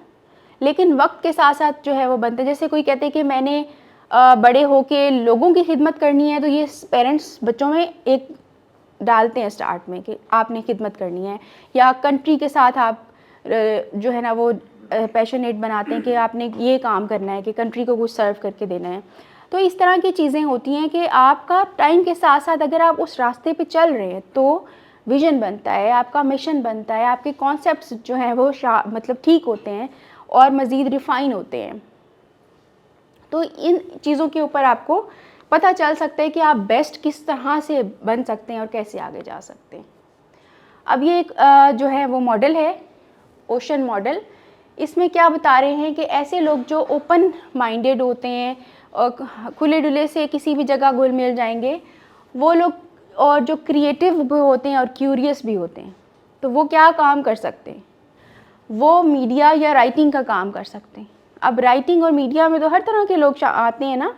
S1: लेकिन वक्त के साथ साथ जो है वो बनता है। जैसे कोई कहते हैं कि मैंने बड़े होके लोगों की खिदमत करनी है, तो ये पेरेंट्स बच्चों में एक डालते हैं स्टार्ट में कि आपने खिदमत करनी है, या कंट्री के साथ आप जो है ना वो पैशनेट बनाते हैं कि आपने ये काम करना है कि कंट्री को कुछ सर्व करके देना है। तो इस तरह की चीज़ें होती हैं कि आपका टाइम के साथ साथ अगर आप उस रास्ते पे चल रहे हैं तो विज़न बनता है, आपका मिशन बनता है, आपके कॉन्सेप्ट्स जो हैं वो मतलब ठीक होते हैं और मज़ीद रिफ़ाइन होते हैं। तो इन चीज़ों के ऊपर आपको पता चल सकता है कि आप बेस्ट किस तरह से बन सकते हैं और कैसे आगे जा सकते हैं। अब ये एक जो है वो मॉडल है, ओशन मॉडल। इसमें क्या बता रहे हैं कि ऐसे लोग जो ओपन माइंडेड होते हैं और खुले डुले से किसी भी जगह घुल मिल जाएंगे, वो लोग, और जो क्रिएटिव भी होते हैं और क्यूरियस भी होते हैं, तो वो क्या काम कर सकते हैं, वो मीडिया या राइटिंग का काम कर सकते हैं। अब राइटिंग और मीडिया में तो हर तरह के लोग आते हैं ना,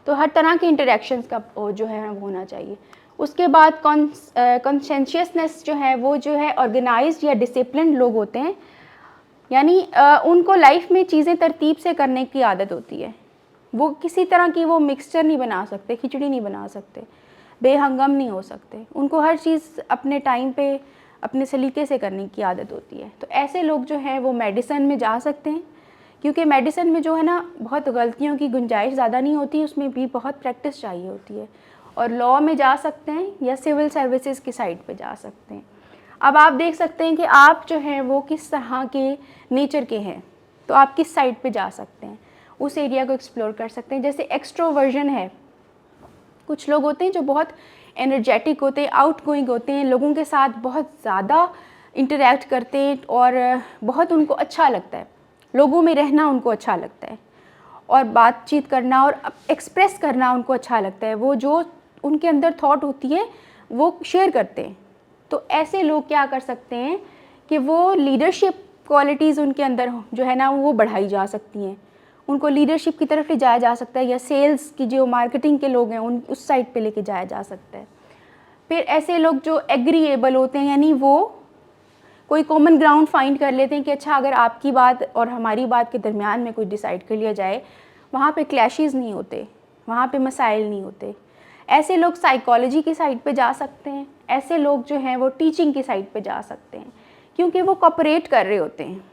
S1: तो हर तरह के इंटरेक्शंस का जो है वो होना चाहिए। उसके बाद कॉन्सेंशियसनेस जो है वो जो है ऑर्गेनाइज्ड या डिसिप्लिन लोग होते हैं, यानी उनको लाइफ में चीज़ें तरतीब से करने की आदत होती है। वो किसी तरह की वो मिक्सचर नहीं बना सकते, खिचड़ी नहीं बना सकते, बेहंगम नहीं हो सकते। उनको हर चीज़ अपने टाइम पे अपने सलीके से करने की आदत होती है। तो ऐसे लोग जो हैं वो मेडिसिन में जा सकते हैं, क्योंकि मेडिसिन में जो है ना बहुत गलतियों की गुंजाइश ज़्यादा नहीं होती, उसमें भी बहुत प्रैक्टिस चाहिए होती है। और लॉ में जा सकते हैं या सिविल सर्विसेज की साइड पे जा सकते हैं। अब आप देख सकते हैं कि आप जो हैं वो किस तरह के नेचर के हैं, तो आप किस साइड पे जा सकते हैं, उस एरिया को एक्सप्लोर कर सकते हैं। जैसे एक्सट्रोवर्जन है, कुछ लोग होते हैं जो बहुत एनर्जेटिक होते हैं, आउटगोइंग होते हैं, लोगों के साथ बहुत ज़्यादा इंटरेक्ट करते हैं और बहुत उनको अच्छा लगता है, लोगों में रहना उनको अच्छा लगता है और बातचीत करना और एक्सप्रेस करना उनको अच्छा लगता है। वो जो उनके अंदर थॉट होती है वो शेयर करते हैं। तो ऐसे लोग क्या कर सकते हैं कि वो लीडरशिप क्वालिटीज़ उनके अंदर जो है ना वो बढ़ाई जा सकती हैं, उनको लीडरशिप की तरफ ले जाया जा सकता है, या सेल्स की जो मार्केटिंग के लोग हैं उन उस साइड पे लेके जाया जा सकता है। फिर ऐसे लोग जो एग्रीएबल होते हैं, यानी वो कोई कॉमन ग्राउंड फाइंड कर लेते हैं कि अच्छा अगर आपकी बात और हमारी बात के दरमियान में कोई डिसाइड कर लिया जाए, वहाँ पे क्लैशेस नहीं होते, वहाँ पे मसाइल नहीं होते। ऐसे लोग साइकोलॉजी की साइड पे जा सकते हैं। ऐसे लोग जो हैं वो टीचिंग की साइड पे जा सकते हैं, क्योंकि वो कोऑपरेट कर रहे होते हैं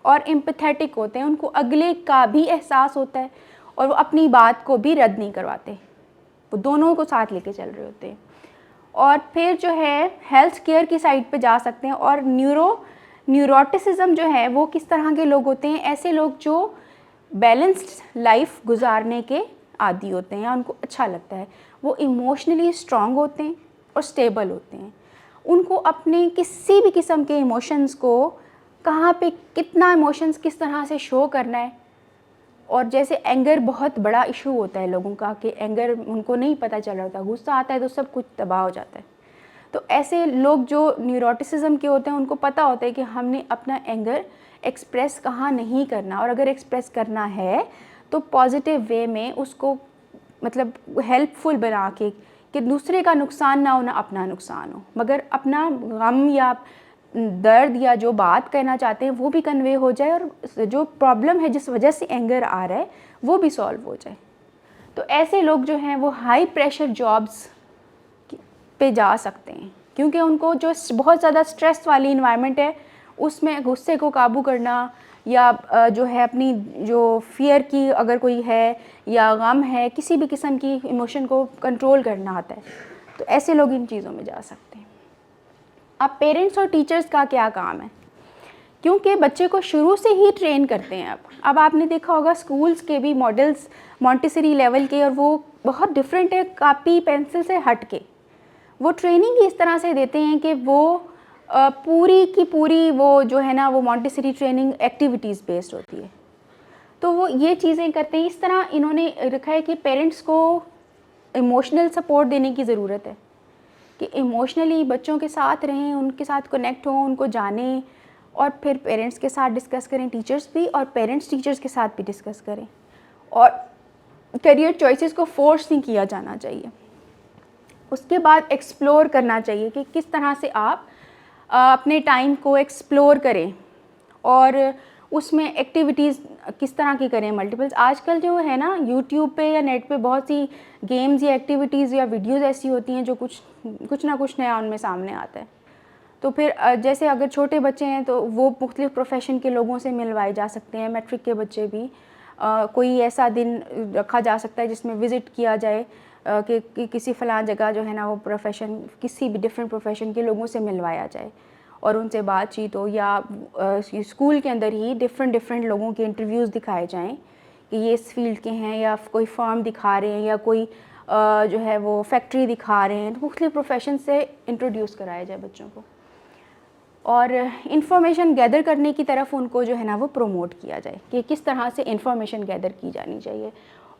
S1: और एम्पैथेटिक होते हैं, उनको अगले का भी एहसास होता है और वो अपनी बात को भी रद्द नहीं करवाते, वो दोनों को साथ लेके चल रहे होते हैं। और फिर जो है हेल्थ केयर की साइड पे जा सकते हैं। और न्यूरोटिसिज्म जो है वो किस तरह के लोग होते हैं, ऐसे लोग जो बैलेंस्ड लाइफ गुजारने के आदी होते हैं, उनको अच्छा लगता है, वो इमोशनली स्ट्रॉन्ग होते हैं और स्टेबल होते हैं। उनको अपने किसी भी किस्म के इमोशंस को कहाँ पे कितना इमोशंस किस तरह से शो करना है। और जैसे एंगर बहुत बड़ा इशू होता है लोगों का, कि एंगर उनको नहीं पता चल रहा होता, गुस्सा आता है तो सब कुछ तबाह हो जाता है। तो ऐसे लोग जो न्यूरोटिसिज्म के होते हैं उनको पता होता है कि हमने अपना एंगर एक्सप्रेस कहाँ नहीं करना, और अगर एक्सप्रेस करना है तो पॉजिटिव वे में उसको मतलब हेल्पफुल बना के, कि दूसरे का नुकसान ना हो ना अपना नुकसान हो, मगर अपना गम या दर्द या जो बात कहना चाहते हैं वो भी कन्वे हो जाए, और जो प्रॉब्लम है जिस वजह से एंगर आ रहा है वो भी सॉल्व हो जाए। तो ऐसे लोग जो हैं वो हाई प्रेशर जॉब्स पे जा सकते हैं, क्योंकि उनको जो बहुत ज़्यादा स्ट्रेस वाली इन्वायरमेंट है उसमें गुस्से को काबू करना, या जो है अपनी जो फियर की अगर कोई है या गम है, किसी भी किस्म की इमोशन को कंट्रोल करना आता है, तो ऐसे लोग इन चीज़ों में जा सकते हैं। अब पेरेंट्स और टीचर्स का क्या काम है, क्योंकि बच्चे को शुरू से ही ट्रेन करते हैं। अब आपने देखा होगा स्कूल्स के भी मॉडल्स मॉन्टेसरी लेवल के, और वो बहुत डिफरेंट है कॉपी पेंसिल से हट के। वो ट्रेनिंग इस तरह से देते हैं कि वो पूरी की पूरी वो जो है ना वो मॉन्टेसरी ट्रेनिंग एक्टिविटीज़ बेस्ड होती है। तो वो ये चीज़ें करते हैं। इस तरह इन्होंने रखा है कि पेरेंट्स को इमोशनल सपोर्ट देने की ज़रूरत है, कि इमोशनली बच्चों के साथ रहें, उनके साथ कनेक्ट हों, उनको जानें, और फिर पेरेंट्स के साथ डिस्कस करें, टीचर्स भी, और पेरेंट्स टीचर्स के साथ भी डिस्कस करें। और करियर चॉइसेस को फोर्स नहीं किया जाना चाहिए। उसके बाद एक्सप्लोर करना चाहिए कि किस तरह से आप अपने टाइम को एक्सप्लोर करें, और उसमें एक्टिविटीज़ किस तरह की करें, मल्टीपल्स। आजकल जो है ना यूट्यूब पे या नेट पे बहुत सी गेम्स या एक्टिविटीज़ या वीडियोस ऐसी होती हैं जो कुछ ना कुछ नया उनमें सामने आता है। तो फिर जैसे अगर छोटे बच्चे हैं तो वो मुख्तलिफ़ प्रोफेशन के लोगों से मिलवाए जा सकते हैं, मैट्रिक के बच्चे भी। कोई ऐसा दिन रखा जा सकता है जिसमें विज़िट किया जाए कि किसी फ़लाँ जगह जो है ना वो प्रोफेशन, किसी भी डिफरेंट प्रोफेशन के लोगों से मिलवाया जाए और उनसे बातचीत हो, या स्कूल के अंदर ही डिफरेंट लोगों के इंटरव्यूज़ दिखाए जाएं कि ये इस फील्ड के हैं, या कोई फर्म दिखा रहे हैं, या कोई जो है वो फैक्ट्री दिखा रहे हैं। तो मुख्तलिफ़ प्रोफेशन से इंट्रोड्यूस कराया जाए बच्चों को, और इंफॉर्मेशन गैदर करने की तरफ उनको जो है ना वो प्रमोट किया जाए कि किस तरह से इंफॉर्मेशन गैदर की जानी चाहिए,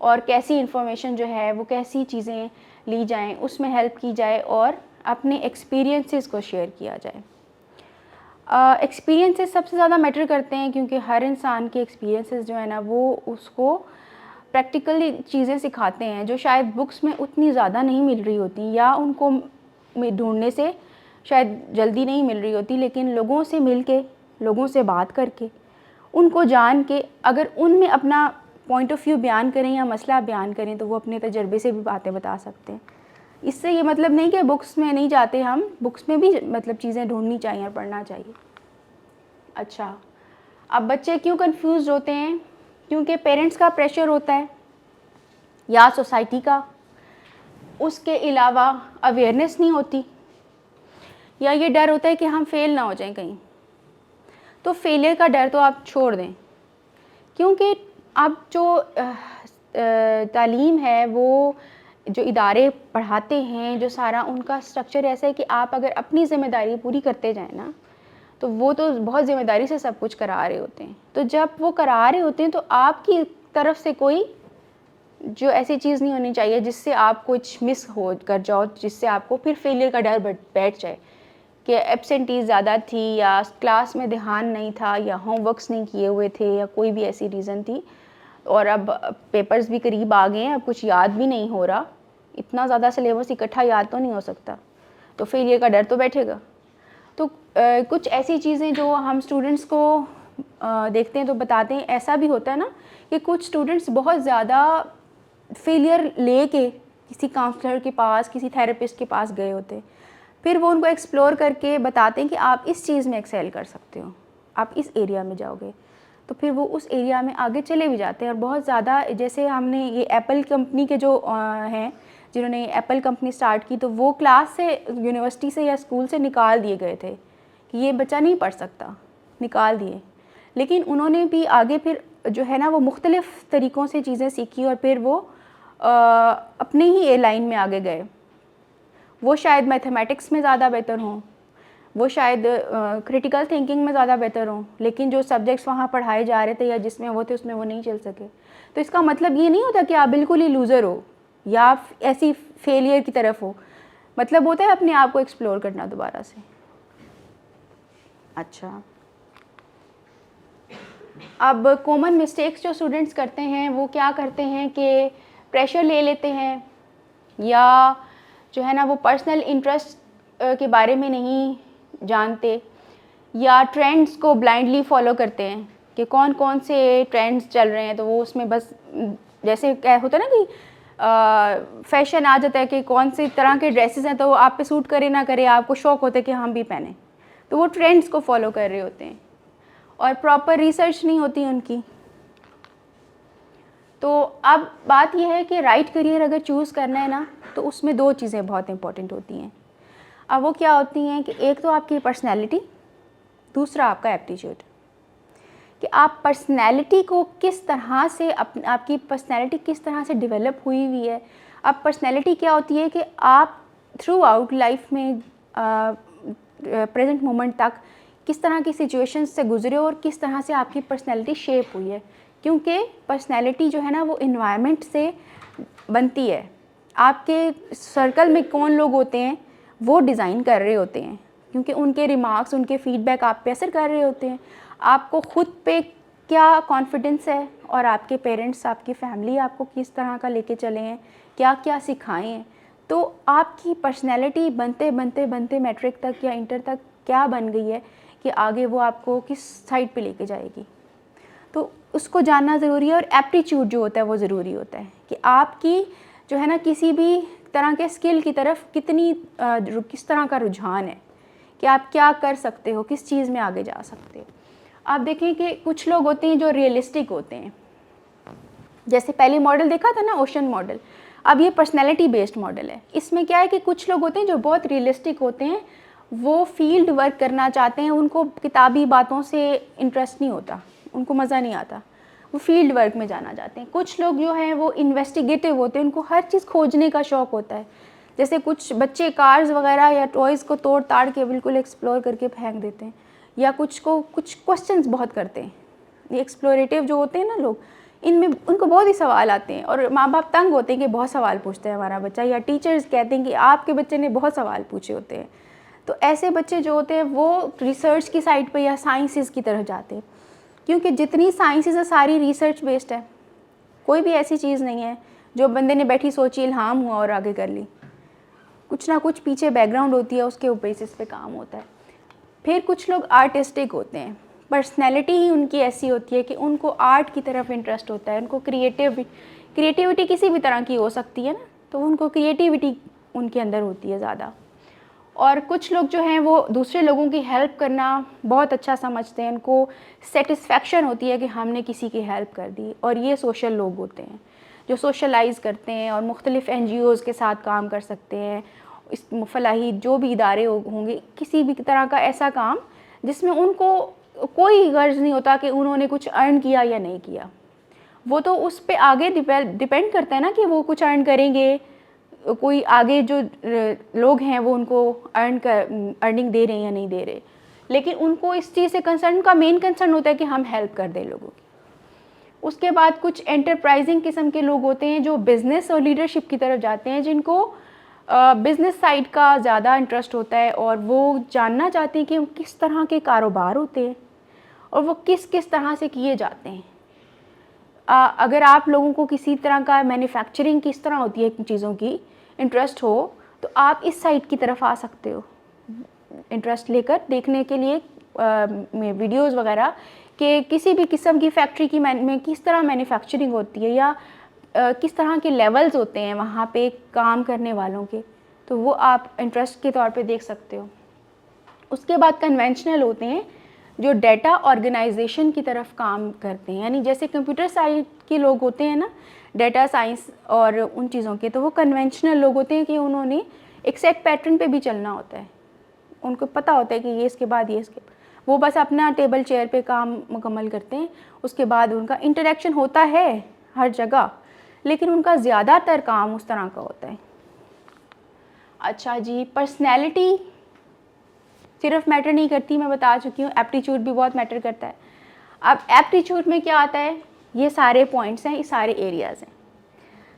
S1: और कैसी इंफॉर्मेशन जो है वो कैसी चीज़ें ली जाएं, उसमें हेल्प की जाए, और अपने एक्सपीरियंसेस को शेयर किया जाए। एक्सपीरियंसेस सबसे ज़्यादा मैटर करते हैं, क्योंकि हर इंसान के एक्सपीरियंसेस जो है ना वो उसको प्रैक्टिकली चीज़ें सिखाते हैं जो शायद बुक्स में उतनी ज़्यादा नहीं मिल रही होती, या उनको ढूंढने से शायद जल्दी नहीं मिल रही होती। लेकिन लोगों से मिल के, लोगों से बात करके, उनको जान के, अगर उनमें अपना पॉइंट ऑफ व्यू बयान करें या मसला बयान करें तो वो अपने तजर्बे से भी बातें बता सकते हैं। इससे ये मतलब नहीं कि बुक्स में नहीं जाते हम, बुक्स में भी मतलब चीज़ें ढूंढनी चाहिए और पढ़ना चाहिए। अच्छा, अब बच्चे क्यों कंफ्यूज होते हैं? क्योंकि पेरेंट्स का प्रेशर होता है या सोसाइटी का, उसके अलावा अवेयरनेस नहीं होती, या ये डर होता है कि हम फेल ना हो जाएं कहीं। तो फेलियर का डर तो आप छोड़ दें, क्योंकि अब जो तालीम है, वो जो इदारे पढ़ाते हैं, जो सारा उनका स्ट्रक्चर ऐसा है कि आप अगर अपनी ज़िम्मेदारी पूरी करते जाएं ना, तो वो तो बहुत ज़िम्मेदारी से सब कुछ करा रहे होते हैं। तो जब वो करा रहे होते हैं तो आपकी तरफ से कोई जो ऐसी चीज़ नहीं होनी चाहिए जिससे आप कुछ मिस हो कर जाओ, जिससे आपको फिर फेलियर का डर बैठ जाए कि एब्सेंटीज़ ज़्यादा थी, या क्लास में ध्यान नहीं था, या होमवर्क्स नहीं किए हुए थे, या कोई भी ऐसी रीज़न थी, और अब पेपर्स भी करीब आ गए हैं, अब कुछ याद भी नहीं हो रहा, इतना ज़्यादा सिलेबस इकट्ठा याद तो नहीं हो सकता, तो फेलियर का डर तो बैठेगा। तो कुछ ऐसी चीज़ें जो हम स्टूडेंट्स को देखते हैं तो बताते हैं। ऐसा भी होता है ना कि कुछ स्टूडेंट्स बहुत ज़्यादा फेलियर लेके किसी काउंसलर के पास, किसी थेरेपिस्ट के पास गए होते हैं, फिर वो उनको एक्सप्लोर करके बताते हैं कि आप इस चीज़ में एक्सेल कर सकते हो, आप इस एरिया में जाओगे, तो फिर वो उस एरिया में आगे चले भी जाते हैं। और बहुत ज़्यादा, जैसे हमने ये एप्पल कंपनी के जो हैं जिन्होंने एप्पल कंपनी स्टार्ट की, तो वो क्लास से, यूनिवर्सिटी से या स्कूल से निकाल दिए गए थे कि ये बच्चा नहीं पढ़ सकता, निकाल दिए। लेकिन उन्होंने भी आगे फिर जो है ना वो मुख्तलिफ़ तरीक़ों से चीज़ें सीखी, और फिर वो अपने ही लाइन में आगे गए। वो शायद मैथमेटिक्स में ज़्यादा बेहतर हों, वो शायद क्रिटिकल थिंकिंग में ज़्यादा बेहतर हों, लेकिन जो सब्जेक्ट्स वहाँ पढ़ाए जा रहे थे या जिसमें वो थे उसमें वो नहीं चल सके। तो इसका मतलब ये नहीं होता कि आप बिल्कुल ही लूज़र हो या आप ऐसी फेलियर की तरफ हो, मतलब होता है अपने आप को एक्सप्लोर करना दोबारा से। अच्छा, अब कॉमन मिस्टेक्स जो स्टूडेंट्स करते हैं वो क्या करते हैं कि प्रेशर ले लेते हैं, या जो है ना वो पर्सनल इंटरेस्ट के बारे में नहीं जानते, या ट्रेंड्स को ब्लाइंडली फॉलो करते हैं कि कौन कौन से ट्रेंड्स चल रहे हैं तो वो उसमें बस, जैसे क्या होता है ना कि फैशन आ जाता है कि कौन सी तरह के ड्रेसेस हैं तो वो आप पे सूट करे ना करे आपको शौक़ होता है कि हम भी पहने, तो वो ट्रेंड्स को फॉलो कर रहे होते हैं और प्रॉपर रिसर्च नहीं होती उनकी। तो अब बात यह है कि राइट करियर अगर चूज़ करना है ना तो उसमें दो चीज़ें बहुत इंपॉर्टेंट होती हैं। अब वो क्या होती हैं कि एक तो आपकी पर्सनैलिटी, दूसरा आपका एप्टीट्यूड, कि आप पर्सनैलिटी को किस तरह से आपकी पर्सनैलिटी किस तरह से डेवलप हुई है। अब पर्सनैलिटी क्या होती है कि आप थ्रू आउट लाइफ में प्रेजेंट मोमेंट तक किस तरह की सिचुएशंस से गुजरे और किस तरह से आपकी पर्सनैलिटी शेप हुई है, क्योंकि पर्सनैलिटी जो है ना वो इन्वायरमेंट से बनती है। आपके सर्कल में कौन लोग होते हैं वो डिज़ाइन कर रहे होते हैं, क्योंकि उनके रिमार्क्स, उनके फीडबैक आप पे असर कर रहे होते हैं। आपको खुद पे क्या कॉन्फिडेंस है और आपके पेरेंट्स, आपकी फैमिली आपको किस तरह का लेके चले हैं, क्या क्या सिखाए हैं, तो आपकी पर्सनैलिटी बनते बनते बनते मैट्रिक तक या इंटर तक क्या बन गई है कि आगे वो आपको किस साइड पे लेके जाएगी। तो उसको जानना ज़रूरी है। और एप्टीट्यूड जो होता है वो ज़रूरी होता है कि आपकी जो है ना किसी भी तरह के स्किल की तरफ किस तरह का रुझान है, कि आप क्या कर सकते हो, किस चीज़ में आगे जा सकते हो। आप देखें कि कुछ लोग होते हैं जो रियलिस्टिक होते हैं, जैसे पहले मॉडल देखा था ना ओशन मॉडल, अब ये पर्सनैलिटी बेस्ड मॉडल है। इसमें क्या है कि कुछ लोग होते हैं जो बहुत रियलिस्टिक होते हैं, वो फील्ड वर्क करना चाहते हैं, उनको किताबी बातों से इंटरेस्ट नहीं होता, उनको मज़ा नहीं आता, वो फील्ड वर्क में जाना चाहते हैं। कुछ लोग जो हैं वो इन्वेस्टिगेटिव होते हैं, उनको हर चीज़ खोजने का शौक़ होता है। जैसे कुछ बच्चे कार्स वगैरह या टॉयज़ को तोड़ ताड़ के बिल्कुल एक्सप्लोर करके फेंक देते हैं, या कुछ क्वेश्चंस बहुत करते हैं। ये एक्सप्लोरेटिव जो होते हैं ना लोग, इनमें उनको बहुत ही सवाल आते हैं और माँ बाप तंग होते हैं कि बहुत सवाल पूछते हैं हमारा बच्चा, या टीचर्स कहते हैं कि आपके बच्चे ने बहुत सवाल पूछे होते हैं। तो ऐसे बच्चे जो होते हैं वो रिसर्च की साइड पे या साइंसेस की तरफ जाते हैं, क्योंकि जितनी साइंसेस है सारी रिसर्च बेस्ड है। कोई भी ऐसी चीज़ नहीं है जो बंदे ने बैठी सोची इल्हाम हुआ और आगे कर ली, कुछ ना कुछ पीछे बैकग्राउंड होती है, उसके बेसिस पे काम होता है। फिर कुछ लोग आर्टिस्टिक होते हैं, पर्सनैलिटी ही उनकी ऐसी होती है कि उनको आर्ट की तरफ इंटरेस्ट होता है, उनको क्रिएटिविटी किसी भी तरह की हो सकती है ना, तो उनको क्रिएटिविटी उनके अंदर होती है ज़्यादा। और कुछ लोग जो हैं वो दूसरे लोगों की हेल्प करना बहुत अच्छा समझते हैं, उनको सेटिस्फेक्शन होती है कि हमने किसी की हेल्प कर दी। और ये सोशल लोग होते हैं जो सोशलाइज़ करते हैं और मुख्तलिफ़ NGOs के साथ काम कर सकते हैं, इस फलाही जो भी इदारे होंगे, किसी भी तरह का ऐसा काम जिसमें उनको कोई गर्ज नहीं होता कि उन्होंने कुछ अर्न किया या नहीं किया। वो तो उस पे आगे डिपेंड करता है ना कि वो कुछ अर्न करेंगे, कोई आगे जो लोग हैं वो उनको अर्निंग दे रहे हैं या नहीं दे रहे, लेकिन उनको इस चीज़ से कंसर्न, उनका मेन कंसर्न होता है कि हम हेल्प कर दें लोगों की। उसके बाद कुछ एंटरप्राइजिंग किस्म के लोग होते हैं जो बिज़नेस और लीडरशिप की तरफ जाते हैं, जिनको बिज़नेस साइड का ज़्यादा इंटरेस्ट होता है और वो जानना चाहते हैं कि वो किस तरह के कारोबार होते हैं और वो किस किस तरह से किए जाते हैं। अगर आप लोगों को किसी तरह का मैन्युफैक्चरिंग किस तरह होती है चीज़ों की इंटरेस्ट हो, तो आप इस साइड की तरफ आ सकते हो इंटरेस्ट लेकर, देखने के लिए वीडियोस वगैरह कि किसी भी किस्म की फैक्ट्री की में किस तरह मैन्युफैक्चरिंग होती है, या किस तरह के लेवल्स होते हैं वहाँ पे काम करने वालों के, तो वो आप इंटरेस्ट के तौर पे देख सकते हो। उसके बाद कन्वेंशनल होते हैं जो डेटा ऑर्गेनाइजेशन की तरफ काम करते हैं, यानी जैसे कंप्यूटर साइंस के लोग होते हैं ना, डेटा साइंस और उन चीज़ों के, तो वो कन्वेंशनल लोग होते हैं कि उन्होंने एक सेट पैटर्न पे भी चलना होता है, उनको पता होता है कि ये इसके बाद ये इसके, वो बस अपना टेबल चेयर पे काम मुकम्मल करते हैं। उसके बाद उनका इंटरेक्शन होता है हर जगह, लेकिन उनका ज़्यादातर काम उस तरह का होता है। अच्छा जी, पर्सनैलिटी सिर्फ मैटर नहीं करती, मैं बता चुकी हूँ, एप्टीट्यूड भी बहुत मैटर करता है। अब एप्टीट्यूड में क्या आता है, ये सारे पॉइंट्स हैं, ये सारे एरियाज़ हैं।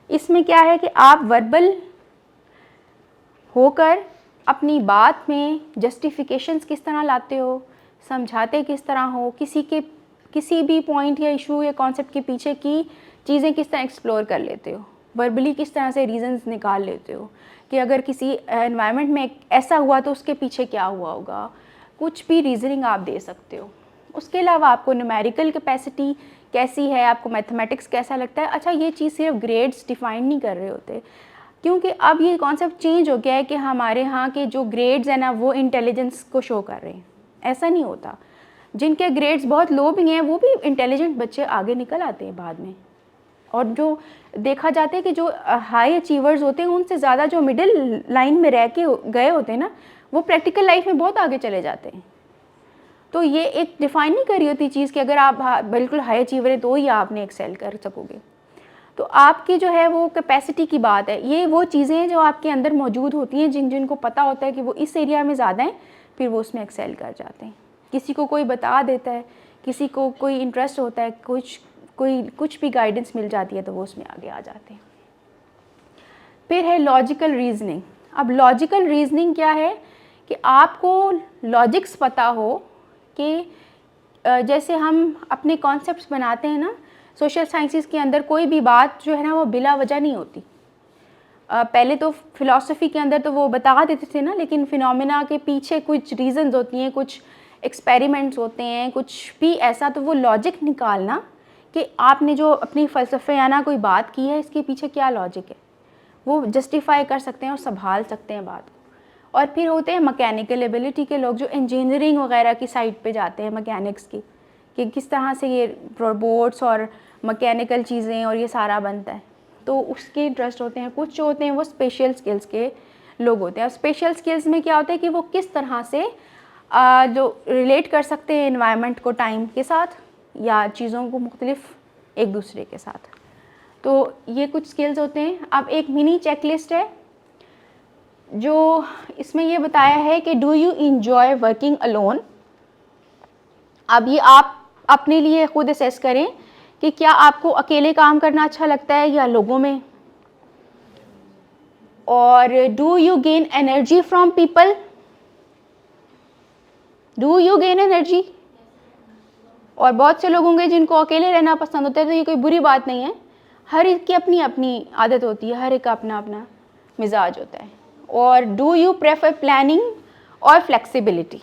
S1: इसमें क्या है कि आप वर्बल होकर अपनी बात में जस्टिफिकेशंस किस तरह लाते हो, समझाते किस तरह हो, किसी भी पॉइंट या इशू या कॉन्सेप्ट के पीछे की चीज़ें किस तरह एक्सप्लोर कर लेते हो, वर्बली किस तरह से रीजंस निकाल लेते हो कि अगर किसी एनवायरनमेंट में ऐसा हुआ तो उसके पीछे क्या हुआ होगा, कुछ भी रीजनिंग आप दे सकते हो। उसके अलावा आपको न्यूमेरिकल कैपेसिटी कैसी है, आपको मैथमेटिक्स कैसा लगता है। अच्छा, ये चीज़ सिर्फ ग्रेड्स डिफाइन नहीं कर रहे होते, क्योंकि अब ये कॉन्सेप्ट चेंज हो गया है कि हमारे यहाँ के जो ग्रेड्स हैं ना वो इंटेलिजेंस को शो कर रहे हैं। ऐसा नहीं होता, जिनके ग्रेड्स बहुत लो भी हैं वो भी इंटेलिजेंट बच्चे आगे निकल आते हैं बाद में। और जो देखा जाता है कि जो हाई अचीवर्स होते हैं उनसे ज़्यादा जो मिडिल लाइन में रह के गए होते हैं ना, वो प्रैक्टिकल लाइफ में बहुत आगे चले जाते हैं। तो ये एक डिफ़ाइन नहीं करी होती चीज़ कि अगर आप बिल्कुल हाई अचीवर है तो ही आपने एक्सेल कर सकोगे। तो आपकी जो है वो कैपेसिटी की बात है, ये वो चीज़ें हैं जो आपके अंदर मौजूद होती हैं, जिनको पता होता है कि वो इस एरिया में ज़्यादा हैं, फिर वो उसमें एक्सेल कर जाते हैं। किसी को कोई बता देता है, किसी को कोई इंटरेस्ट होता है, कुछ भी गाइडेंस मिल जाती है तो वो उसमें आगे आ जाते हैं। फिर है लॉजिकल रीजनिंग। अब लॉजिकल रीजनिंग क्या है कि आपको लॉजिक्स पता हो कि जैसे हम अपने कॉन्सेप्ट्स बनाते हैं ना, सोशल साइंसेस के अंदर कोई भी बात जो है ना वो बिला वजह नहीं होती। पहले तो फ़िलासफ़ी के अंदर तो वो बता देते थे ना, लेकिन फिनोमेना के पीछे कुछ रीज़न्स होती हैं, कुछ एक्सपेरिमेंट्स होते हैं, कुछ भी ऐसा। तो वो लॉजिक निकालना कि आपने जो अपनी फ़लसफ़ाना कोई बात की है, इसके पीछे क्या लॉजिक है, वो जस्टिफाई कर सकते हैं और संभाल सकते हैं बात को। और फिर होते हैं मैकेनिकल एबिलिटी के लोग, जो इंजीनियरिंग वगैरह की साइड पे जाते हैं, मैकेनिक्स की, कि किस तरह से ये रोबोट्स और मैकेनिकल चीज़ें और ये सारा बनता है, तो उसके इंटरेस्ट होते हैं। कुछ जो होते हैं वो स्पेशल स्किल्स के लोग होते हैं। स्पेशल स्किल्स में क्या होता है कि वो किस तरह से जो रिलेट कर सकते हैं एनवायरनमेंट को टाइम के साथ या चीज़ों को मुख्तलिफ एक दूसरे के साथ। तो ये कुछ स्किल्स होते हैं। अब एक मिनी चेकलिस्ट है जो इसमें ये बताया है कि do you enjoy working alone. अब ये आप अपने लिए खुद असेस करें कि क्या आपको अकेले काम करना अच्छा लगता है या लोगों में। और do you gain energy from people, do you gain energy. और बहुत से लोग होंगे जिनको अकेले रहना पसंद होता है, तो ये कोई बुरी बात नहीं है, हर एक की अपनी अपनी आदत होती है, हर एक का अपना अपना मिजाज होता है। और डू यू प्रेफर प्लानिंग और फ्लेक्सिबिलिटी।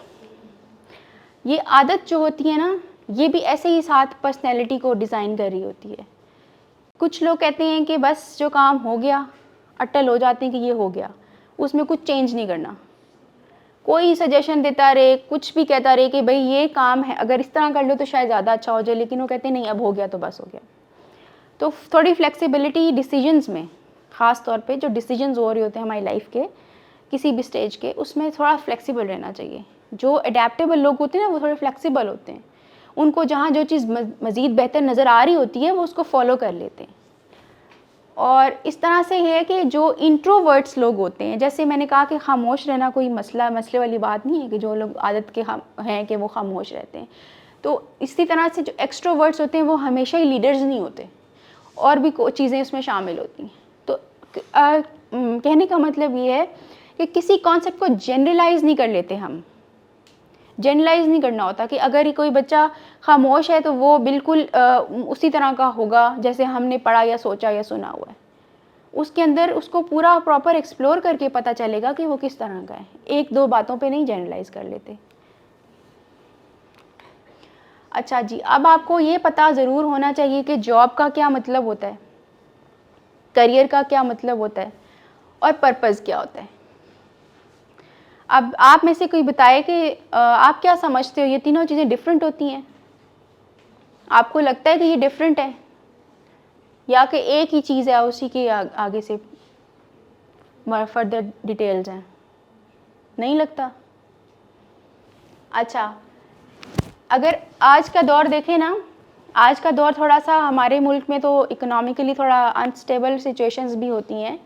S1: ये आदत जो होती है ना, ये भी ऐसे ही साथ पर्सनैलिटी को डिज़ाइन कर रही होती है। कुछ लोग कहते हैं कि बस जो काम हो गया, अटल हो जाते हैं कि ये हो गया, उसमें कुछ चेंज नहीं करना। कोई सजेशन देता रहे, कुछ भी कहता रहे कि भाई ये काम है, अगर इस तरह कर लो तो शायद ज़्यादा अच्छा हो जाए, लेकिन वो कहते हैं नहीं अब हो गया तो बस हो गया। तो थोड़ी फ्लेक्सिबिलिटी डिसीजंस में, ख़ास तौर पे जो डिसीजंस हो रहे होते हैं हमारी लाइफ के किसी भी स्टेज के, उसमें थोड़ा फ्लेक्सिबल रहना चाहिए। जो अडेप्टेबल लोग होते हैं ना, वो थोड़े फ्लेक्सिबल होते हैं। उनको जहाँ जो चीज़ मज़ीद बेहतर नज़र आ रही होती है वो उसको फॉलो कर लेते हैं। और इस तरह से ये है कि जो इंट्रोवर्ट्स लोग होते हैं, जैसे मैंने कहा कि खामोश रहना कोई मसले वाली बात नहीं है, कि जो लोग आदत के हैं कि वो खामोश रहते हैं। तो इसी तरह से जो एक्सट्रोवर्ट्स होते हैं वो हमेशा ही लीडर्स नहीं होते, और भी चीज़ें उसमें शामिल होती हैं। तो कहने का मतलब ये है कि किसी कॉन्सेप्ट को जनरलाइज नहीं कर लेते हम। जनरलाइज नहीं करना होता कि अगर ही कोई बच्चा खामोश है तो वो बिल्कुल उसी तरह का होगा जैसे हमने पढ़ा या सोचा या सुना हुआ है। उसके अंदर उसको पूरा प्रॉपर एक्सप्लोर करके पता चलेगा कि वो किस तरह का है। एक दो बातों पे नहीं जनरलाइज कर लेते। अच्छा जी, अब आपको ये पता ज़रूर होना चाहिए कि जॉब का क्या मतलब होता है, करियर का क्या मतलब होता है, और पर्पज़ क्या होता है। अब आप में से कोई बताए कि आप क्या समझते हो, ये तीनों चीज़ें डिफरेंट होती हैं? आपको लगता है कि ये डिफरेंट है, या कि एक ही चीज़ है, उसी के आगे से फर्दर डिटेल्स हैं? नहीं लगता। अच्छा, अगर आज का दौर देखें ना, आज का दौर थोड़ा सा हमारे मुल्क में तो इकोनॉमिकली थोड़ा अनस्टेबल सिचुएशंस भी होती हैं,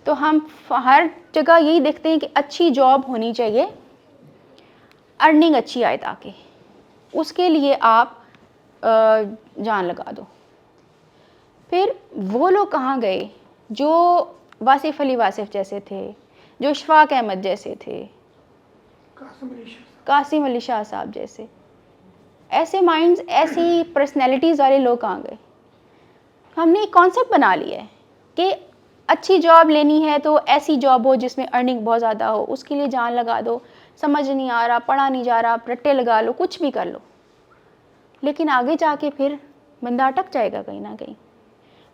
S1: तो हम हर जगह यही देखते हैं कि अच्छी जॉब होनी चाहिए, अर्निंग अच्छी आए ताकि, उसके लिए आप जान लगा दो। फिर वो लोग कहाँ गए जो वासिफ़ अली वासिफ़ जैसे थे, जो इशफाक अहमद जैसे थे, कासिम अली शाह साहब जैसे, ऐसे माइंड्स, ऐसी पर्सनैलिटीज़ वाले लोग कहाँ गए? हमने एक कॉन्सेप्ट बना लिया है कि अच्छी जॉब लेनी है तो ऐसी जॉब हो जिसमें अर्निंग बहुत ज़्यादा हो, उसके लिए जान लगा दो, समझ नहीं आ रहा, पढ़ा नहीं जा रहा, रट्टे लगा लो, कुछ भी कर लो, लेकिन आगे जाके फिर बंदा अटक जाएगा कहीं ना कहीं।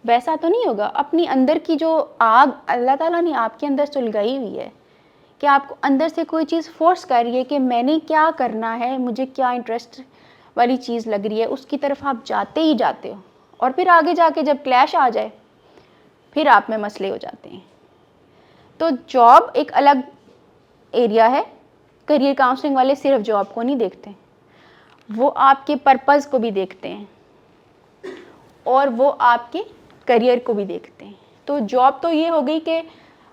S1: वैसा तो नहीं होगा। अपनी अंदर की जो आग अल्लाह ताला ने आपके अंदर सुलगाई हुई है कि आपको अंदर से कोई चीज़ फोर्स कर रही है कि मैंने क्या करना है, मुझे क्या इंटरेस्ट वाली चीज़ लग रही है, उसकी तरफ आप जाते ही जाते हो, और फिर आगे जाके जब क्लैश आ जाए फिर आप में मसले हो जाते हैं। तो जॉब एक अलग एरिया है। करियर काउंसलिंग वाले सिर्फ जॉब को नहीं देखते, वो आपके पर्पज़ को भी देखते हैं और वो आपके करियर को भी देखते हैं। तो जॉब तो ये हो गई कि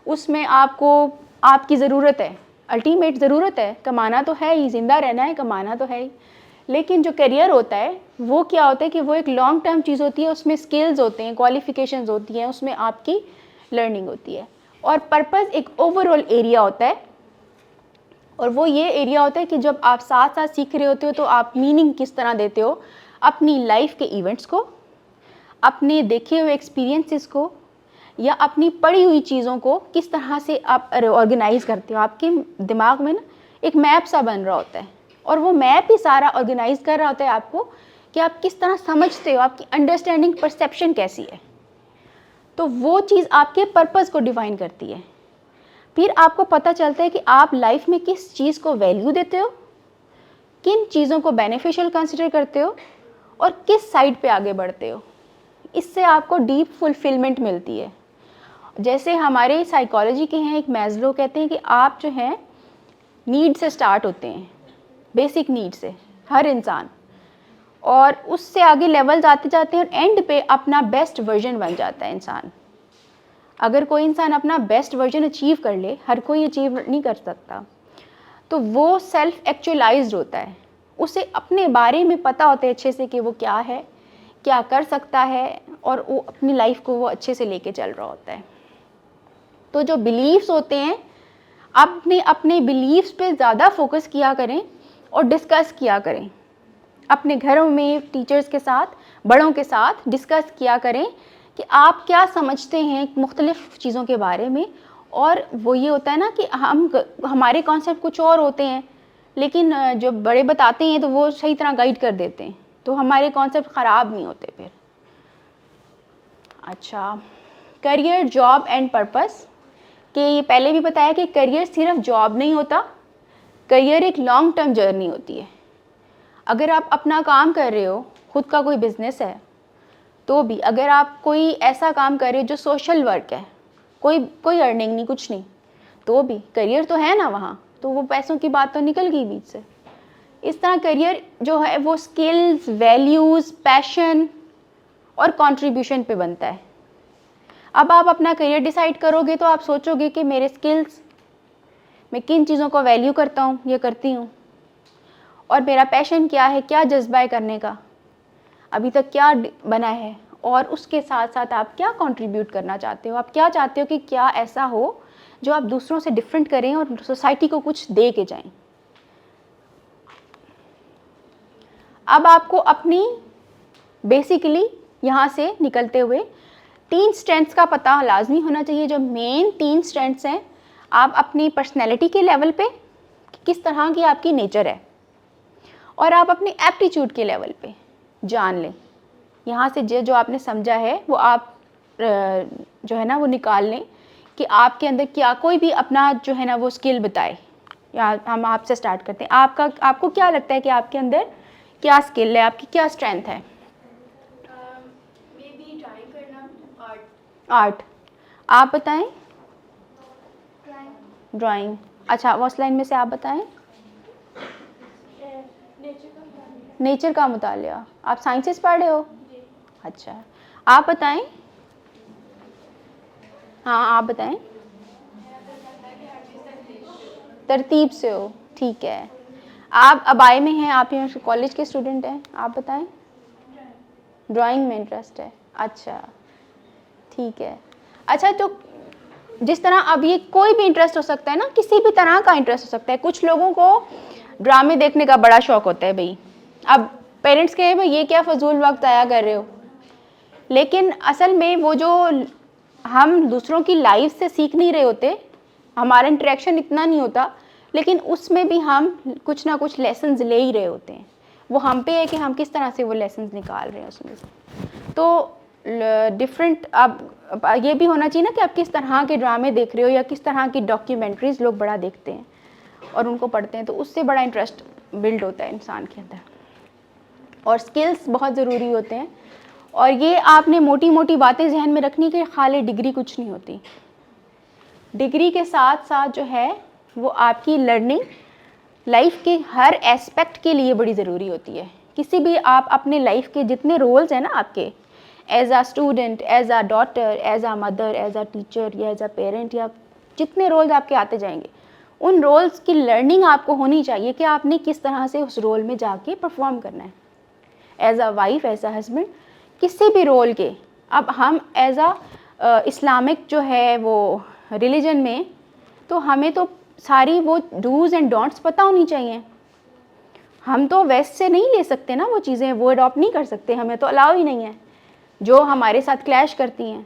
S1: उसमें आपको आपकी ज़रूरत है, अल्टीमेट ज़रूरत है, कमाना तो है ही, ज़िंदा रहना है, कमाना तो है ही। लेकिन जो करियर होता है वो क्या होता है कि वो एक लॉन्ग टर्म चीज़ होती है, उसमें स्किल्स होते हैं, क्वालिफ़िकेशंस होती हैं, उसमें आपकी लर्निंग होती है। और पर्पज़ एक ओवरऑल एरिया होता है, और वो ये एरिया होता है कि जब आप साथ साथ सीख रहे होते हो तो आप मीनिंग किस तरह देते हो अपनी लाइफ के इवेंट्स को, अपने देखे हुए एक्सपीरियंसेस को, या अपनी पढ़ी हुई चीज़ों को किस तरह से आप ऑर्गेनाइज़ करते हो। आपके दिमाग में ना एक मैप सा बन रहा होता है, और वो मैप ही सारा ऑर्गेनाइज कर रहा होता है आपको कि आप किस तरह समझते हो, आपकी अंडरस्टैंडिंग, परसेप्शन कैसी है। तो वो चीज़ आपके पर्पज़ को डिफ़ाइन करती है। फिर आपको पता चलता है कि आप लाइफ में किस चीज़ को वैल्यू देते हो, किन चीज़ों को बेनिफिशियल कंसिडर करते हो, और किस साइड पे आगे बढ़ते हो। इससे आपको डीप फुलफिलमेंट मिलती है। जैसे हमारे साइकोलॉजी के हैं एक मैस्लो, कहते हैं कि आप जो हैं नीड से स्टार्ट होते हैं, बेसिक नीड से हर इंसान, और उससे आगे लेवल्स आते जाते हैं, और एंड पे अपना बेस्ट वर्जन बन जाता है इंसान। अगर कोई इंसान अपना बेस्ट वर्जन अचीव कर ले, हर कोई अचीव नहीं कर सकता, तो वो सेल्फ एक्चुअलाइज्ड होता है, उसे अपने बारे में पता होता है अच्छे से कि वो क्या है, क्या कर सकता है, और वो अपनी लाइफ को वो अच्छे से लेके चल रहा होता है। तो जो बिलीव्स होते हैं, अपने अपने बिलीव्स पे ज़्यादा फोकस किया करें और डिस्कस किया करें, अपने घरों में टीचर्स के साथ, बड़ों के साथ डिस्कस किया करें कि आप क्या समझते हैं मुख्तलिफ़ चीज़ों के बारे में। और वो ये होता है ना कि हमारे कॉन्सेप्ट कुछ और होते हैं, लेकिन जो बड़े बताते हैं तो वो सही तरह गाइड कर देते हैं, तो हमारे कॉन्सेप्ट ख़राब नहीं होते फिर। अच्छा, करियर, जॉब एंड पर्पस कि ये पहले भी बताया कि करियर सिर्फ जॉब नहीं होता, करियर एक लॉन्ग टर्म जर्नी होती है। अगर आप अपना काम कर रहे हो, खुद का कोई बिज़नेस है तो भी, अगर आप कोई ऐसा काम कर रहे हो जो सोशल वर्क है, कोई अर्निंग नहीं, कुछ नहीं, तो भी करियर तो है ना वहाँ, तो वो पैसों की बात तो निकल गई बीच से। इस तरह करियर जो है वो स्किल्स, वैल्यूज़, पैशन और कंट्रीब्यूशन पे बनता है। अब आप अपना करियर डिसाइड करोगे तो आप सोचोगे कि मेरे स्किल्स, मैं किन चीज़ों को वैल्यू करता हूँ या करती हूँ, और मेरा पैशन क्या है, क्या जज्बा है करने का, अभी तक क्या बना है, और उसके साथ साथ आप क्या कंट्रीब्यूट करना चाहते हो, आप क्या चाहते हो कि क्या ऐसा हो जो आप दूसरों से डिफरेंट करें और सोसाइटी को कुछ दे के जाएं। अब आपको अपनी बेसिकली यहाँ से निकलते हुए 3 स्ट्रेंथ्स का पता लाजमी होना चाहिए। जो मेन 3 स्ट्रेंथ्स हैं, आप अपनी पर्सनैलिटी के लेवल पे किस तरह की आपकी नेचर है, और आप अपनी एप्टीट्यूड के लेवल पे जान लें। यहाँ से जो आपने समझा है वो आप जो है ना वो निकाल लें कि आपके अंदर क्या, कोई भी अपना जो है ना वो स्किल बताए। या हम आपसे स्टार्ट करते हैं, आपको क्या लगता है कि आपके अंदर क्या स्किल है, आपकी क्या स्ट्रेंथ है? आर्ट। आप बताएं? ड्राइंग। अच्छा, वो लाइन में से आप बताएं? नेचर का मुतालिया। आप साइंसेस पढ़ रहे हो? अच्छा, आप बताएं? हाँ, आप बताएं? तरतीब से हो, ठीक है। आप अबाई में हैं, आप यहाँ कॉलेज के स्टूडेंट हैं, आप बताएं। ड्राइंग में इंटरेस्ट है, अच्छा ठीक है। अच्छा, तो जिस तरह अब ये कोई भी इंटरेस्ट हो सकता है ना, किसी भी तरह का इंटरेस्ट हो सकता है। कुछ लोगों को ड्रामे देखने का बड़ा शौक होता है भाई, अब पेरेंट्स कहे भाई ये क्या फजूल वक्त ज़ाया कर रहे हो, लेकिन असल में वो जो हम दूसरों की लाइफ से सीख नहीं रहे होते, हमारा इंटरेक्शन इतना नहीं होता, लेकिन उसमें भी हम कुछ ना कुछ लेसन्स ले ही रहे होते हैं। वो हम पे है कि हम किस तरह से वो लेसन्स निकाल रहे हैं उसमें से। तो डिफरेंट अब ये भी होना चाहिए ना कि आप किस तरह के ड्रामे देख रहे हो या किस तरह की डॉक्यूमेंट्रीज लोग बड़ा देखते हैं और उनको पढ़ते हैं, तो उससे बड़ा इंटरेस्ट बिल्ड होता है इंसान के अंदर। और स्किल्स बहुत ज़रूरी होते हैं। और ये आपने मोटी मोटी बातें जहन में रखनी कि खाली डिग्री कुछ नहीं होती, डिग्री के साथ साथ जो है वो आपकी लर्निंग लाइफ के हर एस्पेक्ट के लिए बड़ी ज़रूरी होती है। किसी भी आप अपने लाइफ के जितने रोल्स हैं ना आपके, एज आ स्टूडेंट, एज आ डॉटर, एज आ मदर, एज आ टीचर या एज आ पेरेंट, या जितने रोल्स आपके आते जाएंगे, उन रोल्स की लर्निंग आपको होनी चाहिए कि आपने किस तरह से उस रोल में जाके परफॉर्म करना है। एज आ वाइफ, एज आ हस्बैंड, किसी भी रोल के। अब हम एज आ इस्लामिक जो है वो रिलीजन में, तो हमें तो सारी वो डूज़ एंड डोंट्स पता होनी चाहिए। हम तो वेस्ट से नहीं ले सकते ना वो चीज़ें, वो अडॉप्ट नहीं कर सकते, हमें तो अलाउ ही नहीं है, जो हमारे साथ क्लैश करती हैं।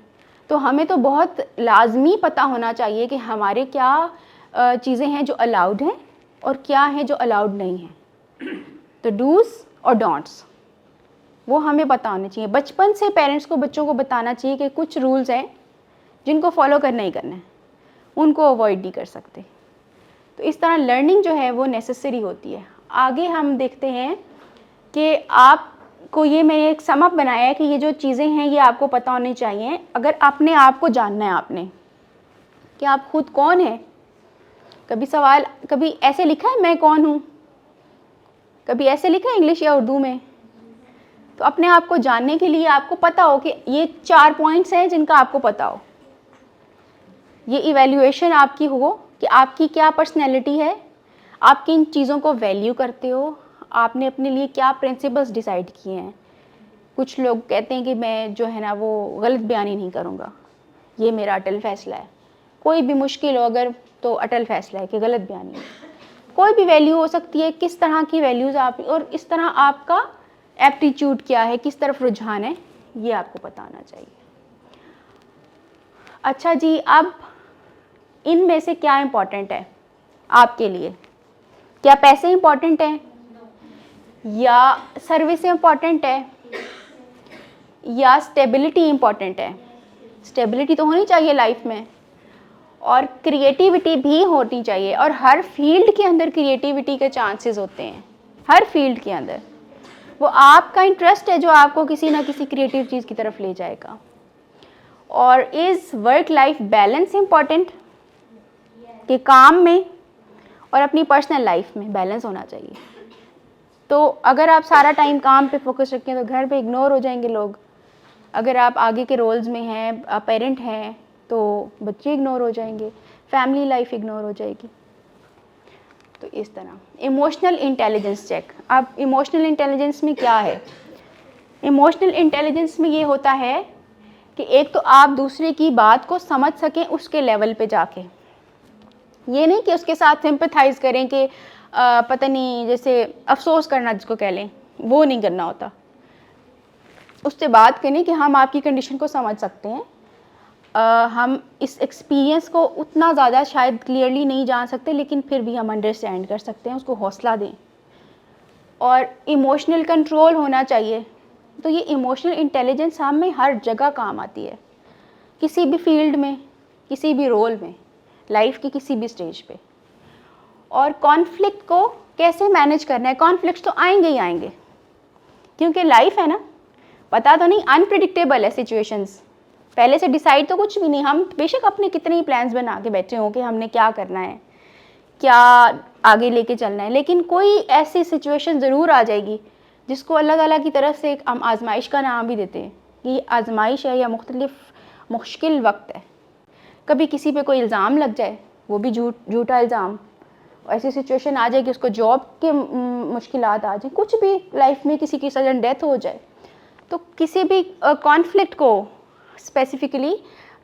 S1: तो हमें तो बहुत लाजमी पता होना चाहिए कि हमारे क्या चीज़ें हैं जो अलाउड हैं और क्या हैं जो अलाउड नहीं हैं। तो डूज़ और डोंट्स वो हमें पता होने चाहिए। बचपन से पेरेंट्स को बच्चों को बताना चाहिए कि कुछ रूल्स हैं जिनको फॉलो करना ही करना है, उनको अवॉइड नहीं कर सकते। तो इस तरह लर्निंग जो है वो नेसेसरी होती है। आगे हम देखते हैं कि आपको ये मैंने एक समअप बनाया है कि ये जो चीज़ें हैं ये आपको पता होनी चाहिए। अगर अपने आप को जानना है आपने कि आप खुद कौन है, कभी सवाल कभी ऐसे लिखा है मैं कौन हूँ, कभी ऐसे लिखा है इंग्लिश या उर्दू में। तो अपने आप को जानने के लिए आपको पता हो कि ये 4 पॉइंट्स हैं जिनका आपको पता हो, ये इवैल्यूएशन आपकी हो कि आपकी क्या पर्सनैलिटी है, आप किन चीज़ों को वैल्यू करते हो, आपने अपने लिए क्या प्रिंसिपल्स डिसाइड किए हैं। कुछ लोग कहते हैं कि मैं जो है ना वो गलत बयानी नहीं करूँगा, ये मेरा अटल फैसला है। कोई भी मुश्किल हो अगर तो अटल फैसला है कि गलत बयानी है। कोई भी वैल्यू हो सकती है, किस तरह की वैल्यूज़ आप, और इस तरह आपका एप्टीट्यूड क्या है, किस तरफ रुझान है, ये आपको पता होना चाहिए। अच्छा जी, अब इनमें से क्या इम्पोर्टेंट है आपके लिए? क्या पैसे इम्पोर्टेंट हैं या सर्विस इम्पोर्टेंट है या स्टेबिलिटी इम्पोर्टेंट है? स्टेबिलिटी तो होनी चाहिए लाइफ में, और क्रिएटिविटी भी होनी चाहिए। और हर फील्ड के अंदर क्रिएटिविटी के चांसेस होते हैं, हर फील्ड के अंदर। वो आपका इंटरेस्ट है जो आपको किसी ना किसी क्रिएटिव चीज़ की तरफ ले जाएगा। और is work life balance important, कि काम में और अपनी पर्सनल लाइफ में बैलेंस होना चाहिए। तो अगर आप सारा टाइम काम पे फोकस रखें तो घर पे इग्नोर हो जाएंगे लोग। अगर आप आगे के रोल्स में हैं, पेरेंट हैं, तो बच्चे इग्नोर हो जाएंगे, फैमिली लाइफ इग्नोर हो जाएगी। तो इस तरह इमोशनल इंटेलिजेंस चेक। अब इमोशनल इंटेलिजेंस में क्या है? इमोशनल इंटेलिजेंस में ये होता है कि एक तो आप दूसरे की बात को समझ सकें उसके लेवल पे जाके, ये नहीं कि उसके साथ सिंपैथाइज करें कि पता नहीं जैसे अफसोस करना जिसको कह लें, वो नहीं करना होता। उससे बात करें कि हम आपकी कंडीशन को समझ सकते हैं, हम इस एक्सपीरियंस को उतना ज़्यादा शायद क्लियरली नहीं जान सकते, लेकिन फिर भी हम अंडरस्टैंड कर सकते हैं, उसको हौसला दें। और इमोशनल कंट्रोल होना चाहिए। तो ये इमोशनल इंटेलिजेंस हम में हर जगह काम आती है, किसी भी फील्ड में, किसी भी रोल में, लाइफ की किसी भी स्टेज पे। और कॉन्फ्लिक्ट को कैसे मैनेज करना है? कॉन्फ्लिक्ट्स तो आएंगे ही आएंगे, क्योंकि लाइफ है ना, पता तो नहीं, अनप्रिडिक्टेबल है सिचुएशंस। पहले से डिसाइड तो कुछ भी नहीं, हम बेशक अपने कितने ही प्लान्स बना के बैठे हों कि हमने क्या करना है, क्या आगे लेके चलना है, लेकिन कोई ऐसी सिचुएशन ज़रूर आ जाएगी जिसको अल्लाह ताला की तरफ से हम आजमाइश का नाम भी देते हैं कि ये आजमाइश है या मुश्किल वक्त है। कभी किसी पे कोई इल्ज़ाम लग जाए, वो भी झूठा इल्ज़ाम, ऐसी सिचुएशन आ जाए कि उसको जॉब के मुश्किलात आ जाए, कुछ भी लाइफ में किसी की सडन डेथ हो जाए, तो किसी भी कॉन्फ्लिक्ट को, स्पेसिफिकली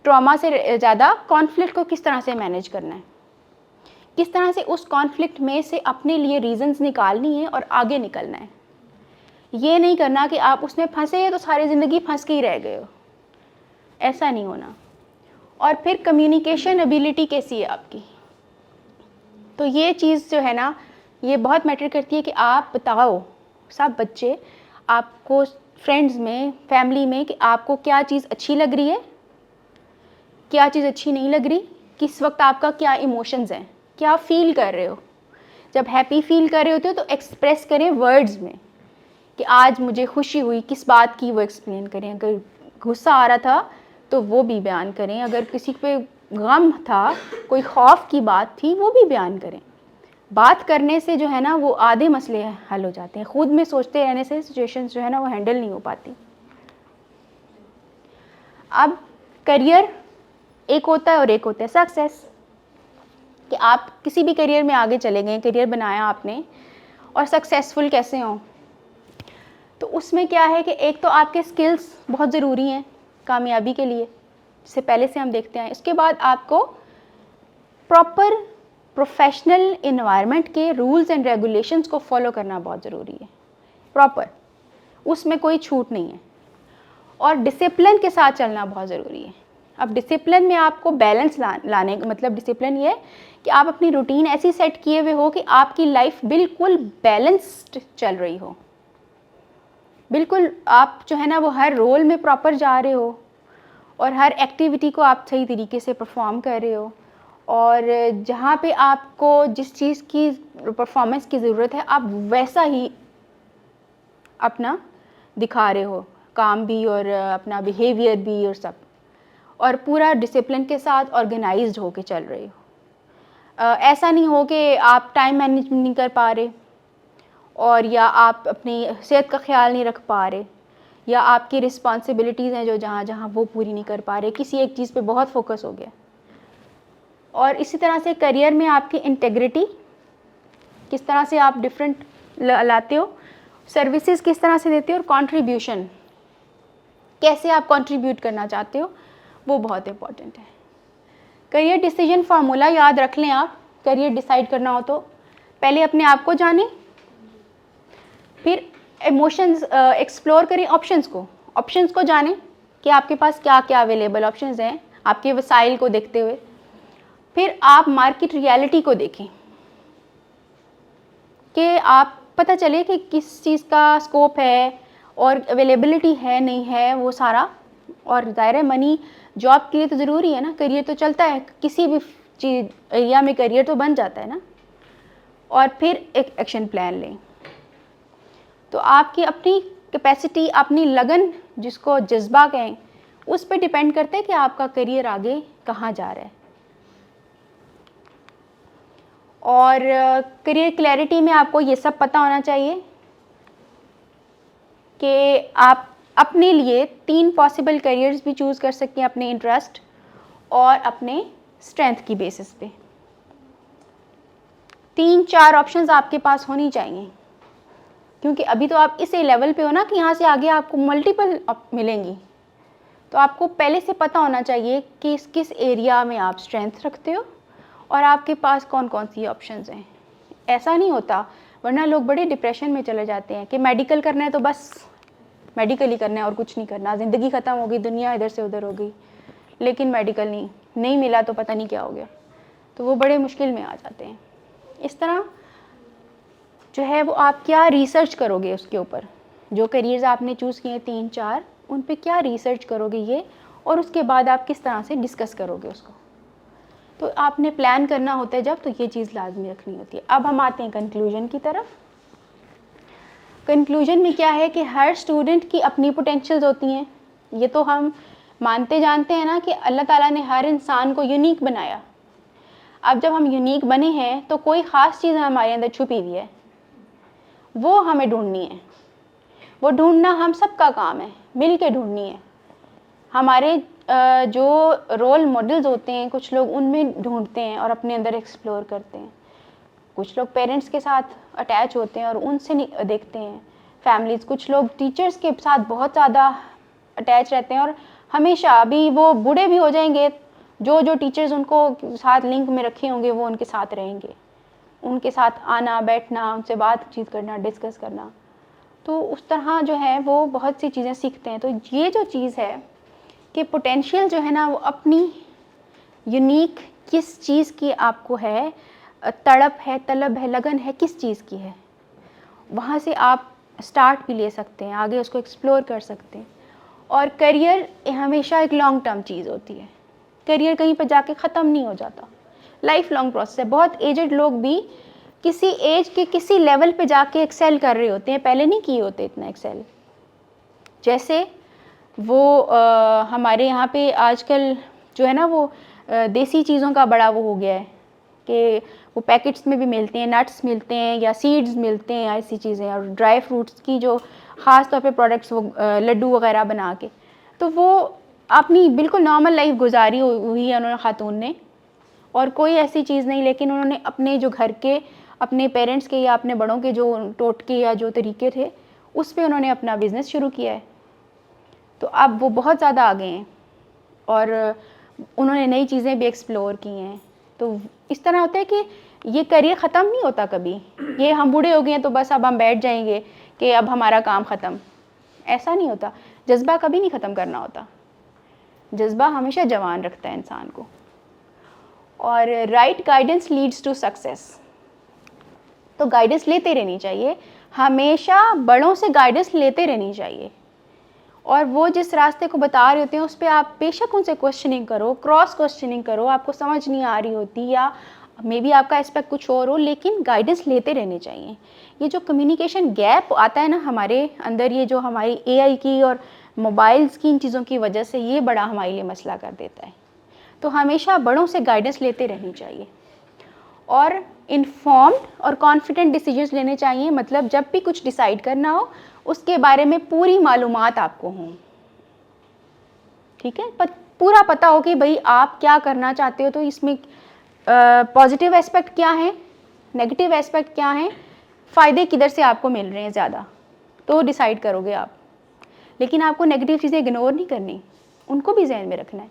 S1: ट्रॉमा से ज़्यादा कॉन्फ्लिक्ट को किस तरह से मैनेज करना है, किस तरह से उस कॉन्फ्लिक्ट में से अपने लिए रीजंस निकालनी है और आगे निकलना है। ये नहीं करना कि आप उसमें फंसे तो सारी ज़िंदगी फंस के ही रह गए हो, ऐसा नहीं होना। और फिर कम्युनिकेशन एबिलिटी कैसी है आपकी, तो ये चीज़ जो है ना, ये बहुत मैटर करती है कि आप बताओ, सब बच्चे आपको फ्रेंड्स में, फैमिली में, कि आपको क्या चीज़ अच्छी लग रही है, क्या चीज़ अच्छी नहीं लग रही, किस वक्त आपका क्या इमोशंस हैं, क्या फील कर रहे हो। जब हैप्पी फील कर रहे होते हो तो एक्सप्रेस करें वर्ड्स में कि आज मुझे खुशी हुई, किस बात की, वो एक्सप्लेन करें। अगर गुस्सा आ रहा था तो वो भी बयान करें, अगर किसी पे गम था, कोई खौफ की बात थी, वो भी बयान करें। बात करने से जो है ना वो आधे मसले हल हो जाते हैं, खुद में सोचते रहने से सिचुएशंस जो है ना वो हैंडल नहीं हो पाती। अब करियर एक होता है और एक होता है सक्सेस, कि आप किसी भी करियर में आगे चले गए, करियर बनाया आपने और सक्सेसफुल कैसे हों। तो उसमें क्या है कि एक तो आपके स्किल्स बहुत ज़रूरी हैं कामयाबी के लिए, जिससे पहले से हम देखते हैं। इसके बाद आपको प्रॉपर प्रोफेशनल इन्वायरमेंट के रूल्स एंड रेगुलेशंस को फॉलो करना बहुत ज़रूरी है, प्रॉपर, उसमें कोई छूट नहीं है। और डिसिप्लिन के साथ चलना बहुत ज़रूरी है। अब डिसिप्लिन में आपको बैलेंस लाने का मतलब, डिसिप्लिन ये है कि आप अपनी रूटीन ऐसी सेट किए हुए हो कि आपकी लाइफ बिल्कुल बैलेंस्ड चल रही हो, बिल्कुल आप जो है ना वो हर रोल में प्रॉपर जा रहे हो और हर एक्टिविटी को आप सही तरीके से परफॉर्म कर रहे हो, और जहाँ पे आपको जिस चीज़ की परफॉर्मेंस की ज़रूरत है आप वैसा ही अपना दिखा रहे हो, काम भी और अपना बिहेवियर भी और सब, और पूरा डिसिप्लिन के साथ ऑर्गेनाइज्ड होके चल रहे हो। ऐसा नहीं हो कि आप टाइम मैनेजमेंट नहीं कर पा रहे, और या आप अपनी सेहत का ख्याल नहीं रख पा रहे, या आपकी रिस्पॉन्सिबिलिटीज़ हैं जो जहाँ जहाँ वो पूरी नहीं कर पा रहे, किसी एक चीज़ पे बहुत फोकस हो गया। और इसी तरह से करियर में आपकी इंटेग्रिटी, किस तरह से आप डिफरेंट लाते हो, सर्विसेज किस तरह से देते हो, और कंट्रीब्यूशन कैसे आप कंट्रीब्यूट करना चाहते हो, वो बहुत इंपॉर्टेंट है। करियर डिसीजन फार्मूला याद रख लें आप। करियर डिसाइड करना हो तो पहले अपने आप को जानें, फिर इमोशंस एक्सप्लोर करें, ऑप्शंस को जानें कि आपके पास क्या क्या अवेलेबल ऑप्शंस हैं आपके वसाइल को देखते हुए। फिर आप मार्केट रियलिटी को देखें कि आप पता चले कि किस चीज़ का स्कोप है और अवेलेबिलिटी है नहीं है वो सारा। और ज़ाहिर है मनी जॉब के लिए तो ज़रूरी है ना, करियर तो चलता है, किसी भी चीज़ एरिया में करियर तो बन जाता है ना। और फिर एक एक्शन प्लान लें। तो आपकी अपनी कैपेसिटी, अपनी लगन, जिसको जज्बा कहें, उस पर डिपेंड करता है कि आपका करियर आगे कहाँ जा रहा है। और करियर क्लैरिटी में आपको ये सब पता होना चाहिए कि आप अपने लिए 3 पॉसिबल करियर्स भी चूज़ कर सकते हैं अपने इंटरेस्ट और अपने स्ट्रेंथ की बेसिस पे। 3-4 ऑप्शंस आपके पास होनी चाहिए, क्योंकि अभी तो आप इस लेवल पे हो ना कि यहाँ से आगे आपको मल्टीपल मिलेंगी। तो आपको पहले से पता होना चाहिए कि किस एरिया में आप स्ट्रेंथ रखते हो और आपके पास कौन कौन सी ऑप्शंस हैं। ऐसा नहीं होता, वरना लोग बड़े डिप्रेशन में चले जाते हैं कि मेडिकल करना है तो बस मेडिकल ही करना है और कुछ नहीं करना, ज़िंदगी ख़त्म हो गई, दुनिया इधर से उधर हो गई, लेकिन मेडिकल नहीं मिला तो पता नहीं क्या हो गया। तो वो बड़े मुश्किल में आ जाते हैं। इस तरह जो है वो आप क्या रिसर्च करोगे उसके ऊपर, जो करियर्स आपने चूज़ किए 3-4, उन पे क्या रिसर्च करोगे ये, और उसके बाद आप किस तरह से डिस्कस करोगे उसको। तो आपने प्लान करना होता है जब, तो ये चीज़ लाजमी रखनी होती है। अब हम आते हैं कंक्लूजन की तरफ। कंक्लूजन में क्या है कि हर स्टूडेंट की अपनी पोटेंशियल्स होती हैं। ये तो हम मानते जानते हैं ना कि अल्लाह ताला ने हर इंसान को यूनिक बनाया। अब जब हम यूनिक बने हैं तो कोई ख़ास चीज़ हमारे अंदर छुपी हुई है, वो हमें ढूंढनी है। वो ढूंढना हम सबका काम है, मिल के ढूंढनी है। हमारे जो रोल मॉडल्स होते हैं कुछ लोग, उनमें ढूंढते हैं और अपने अंदर एक्सप्लोर करते हैं। कुछ लोग पेरेंट्स के साथ अटैच होते हैं और उनसे देखते हैं फैमिलीज़, कुछ लोग टीचर्स के साथ बहुत ज़्यादा अटैच रहते हैं और हमेशा, अभी वो बूढ़े भी हो जाएंगे, जो जो टीचर्स उनको साथ लिंक में रखे होंगे वो उनके साथ रहेंगे, उनके साथ आना बैठना, उनसे बातचीत करना, डिस्कस करना। तो उस तरह जो है वो बहुत सी चीज़ें सीखते हैं। तो ये जो चीज़ है कि पोटेंशियल जो है ना, वो अपनी यूनिक किस चीज़ की आपको है, तड़प है, तलब है, लगन है, किस चीज़ की है, वहाँ से आप स्टार्ट भी ले सकते हैं, आगे उसको एक्सप्लोर कर सकते हैं। और करियर हमेशा एक लॉन्ग टर्म चीज़ होती है, करियर कहीं पर जाके ख़त्म नहीं हो जाता, लाइफ लॉन्ग प्रोसेस है। बहुत एजड लोग भी किसी एज के किसी लेवल पे जाके एक्सेल कर रहे होते हैं, पहले नहीं किए होते इतना एक्सेल। जैसे वो हमारे यहाँ पे आजकल जो है ना वो देसी चीज़ों का बड़ा वो हो गया है कि वो पैकेट्स में भी मिलते हैं, नट्स मिलते हैं या सीड्स मिलते हैं, ऐसी चीज़ें, और ड्राई फ्रूट्स की जो ख़ास तौर पे प्रोडक्ट्स, वो लड्डू वगैरह बना के, तो वो अपनी बिल्कुल नॉर्मल लाइफ गुजारी हुई है उन्होंने, ख़ातून ने, और कोई ऐसी चीज़ नहीं, लेकिन उन्होंने अपने जो घर के, अपने पेरेंट्स के या अपने बड़ों के जो टोटके या जो तरीके थे, उस पर उन्होंने अपना बिज़नेस शुरू किया है। तो अब वो बहुत ज़्यादा आगे हैं और उन्होंने नई चीज़ें भी एक्सप्लोर की हैं। तो इस तरह होता है कि ये करियर ख़त्म नहीं होता कभी, ये हम बूढ़े हो गए हैं तो बस अब हम बैठ जाएंगे कि अब हमारा काम ख़त्म, ऐसा नहीं होता। जज्बा कभी नहीं ख़त्म करना होता, जज्बा हमेशा जवान रखता है इंसान को। और right guidance leads to success, तो गाइडेंस लेते रहनी चाहिए, हमेशा बड़ों से गाइडेंस लेते रहनी चाहिए। और वो जिस रास्ते को बता रहे होते हैं उस पर आप बेशक उनसे क्वेश्चनिंग करो, क्रॉस क्वेश्चनिंग करो, आपको समझ नहीं आ रही होती या मे बी आपका एस्पेक्ट कुछ और हो, लेकिन गाइडेंस लेते रहने चाहिए। ये जो कम्युनिकेशन गैप आता है ना हमारे अंदर, ये जो हमारी एआई की और मोबाइल्स की इन चीज़ों की वजह से, ये बड़ा हमारे लिए मसला कर देता है। तो हमेशा बड़ों से गाइडेंस लेते रहनी चाहिए और इन्फॉर्म्ड और कॉन्फिडेंट डिसीजंस लेने चाहिए। मतलब जब भी कुछ डिसाइड करना हो उसके बारे में पूरी मालूमात आपको हों, ठीक है, पूरा पता हो कि भाई आप क्या करना चाहते हो, तो इसमें पॉजिटिव एस्पेक्ट क्या है, नेगेटिव एस्पेक्ट क्या है, फ़ायदे किधर से आपको मिल रहे हैं ज़्यादा, तो डिसाइड करोगे आप। लेकिन आपको नेगेटिव चीज़ें इग्नोर नहीं करनी, उनको भी जहन में रखना है।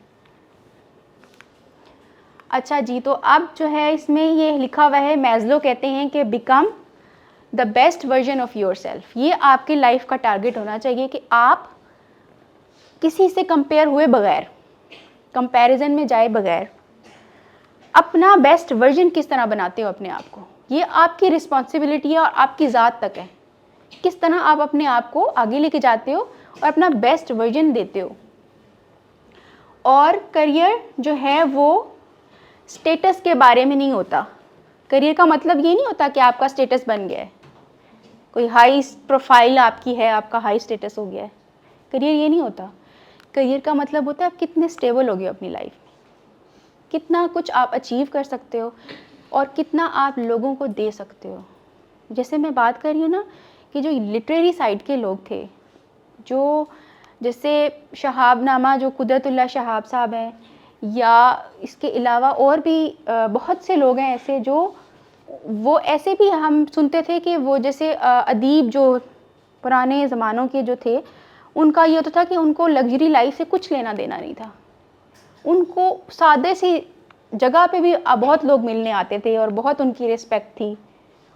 S1: अच्छा जी, तो अब जो है इसमें ये लिखा हुआ है, मैस्लो कहते हैं कि become the best version of your self. ये आपकी लाइफ का टारगेट होना चाहिए कि आप किसी से कंपेयर हुए बगैर, कंपैरिजन में जाए बगैर, अपना बेस्ट वर्जन किस तरह बनाते हो अपने आप को, ये आपकी रिस्पॉन्सिबिलिटी है और आपकी ज़ात तक है। किस तरह आप अपने आप को आगे लेके जाते हो और अपना बेस्ट वर्जन देते हो। और करियर जो है वो स्टेटस के बारे में नहीं होता। करियर का मतलब ये नहीं होता कि आपका स्टेटस बन गया है, कोई हाई प्रोफाइल आपकी है, आपका हाई स्टेटस हो गया है। करियर ये नहीं होता। करियर का मतलब होता है आप कितने स्टेबल हो गए अपनी लाइफ में, कितना कुछ आप अचीव कर सकते हो और कितना आप लोगों को दे सकते हो। जैसे मैं बात कर रही हूँ ना कि जो लिटरेरी साइड के लोग थे, जो जैसे शहाबनामा, जो कुदरतुल्लाह शहाब साहब हैं, या इसके अलावा और भी बहुत से लोग हैं ऐसे, जो वो ऐसे भी हम सुनते थे कि वो जैसे अदीब जो पुराने ज़मानों के जो थे, उनका ये होता था कि उनको लग्जरी लाइफ से कुछ लेना देना नहीं था। उनको सादे सी जगह पे भी बहुत लोग मिलने आते थे और बहुत उनकी रिस्पेक्ट थी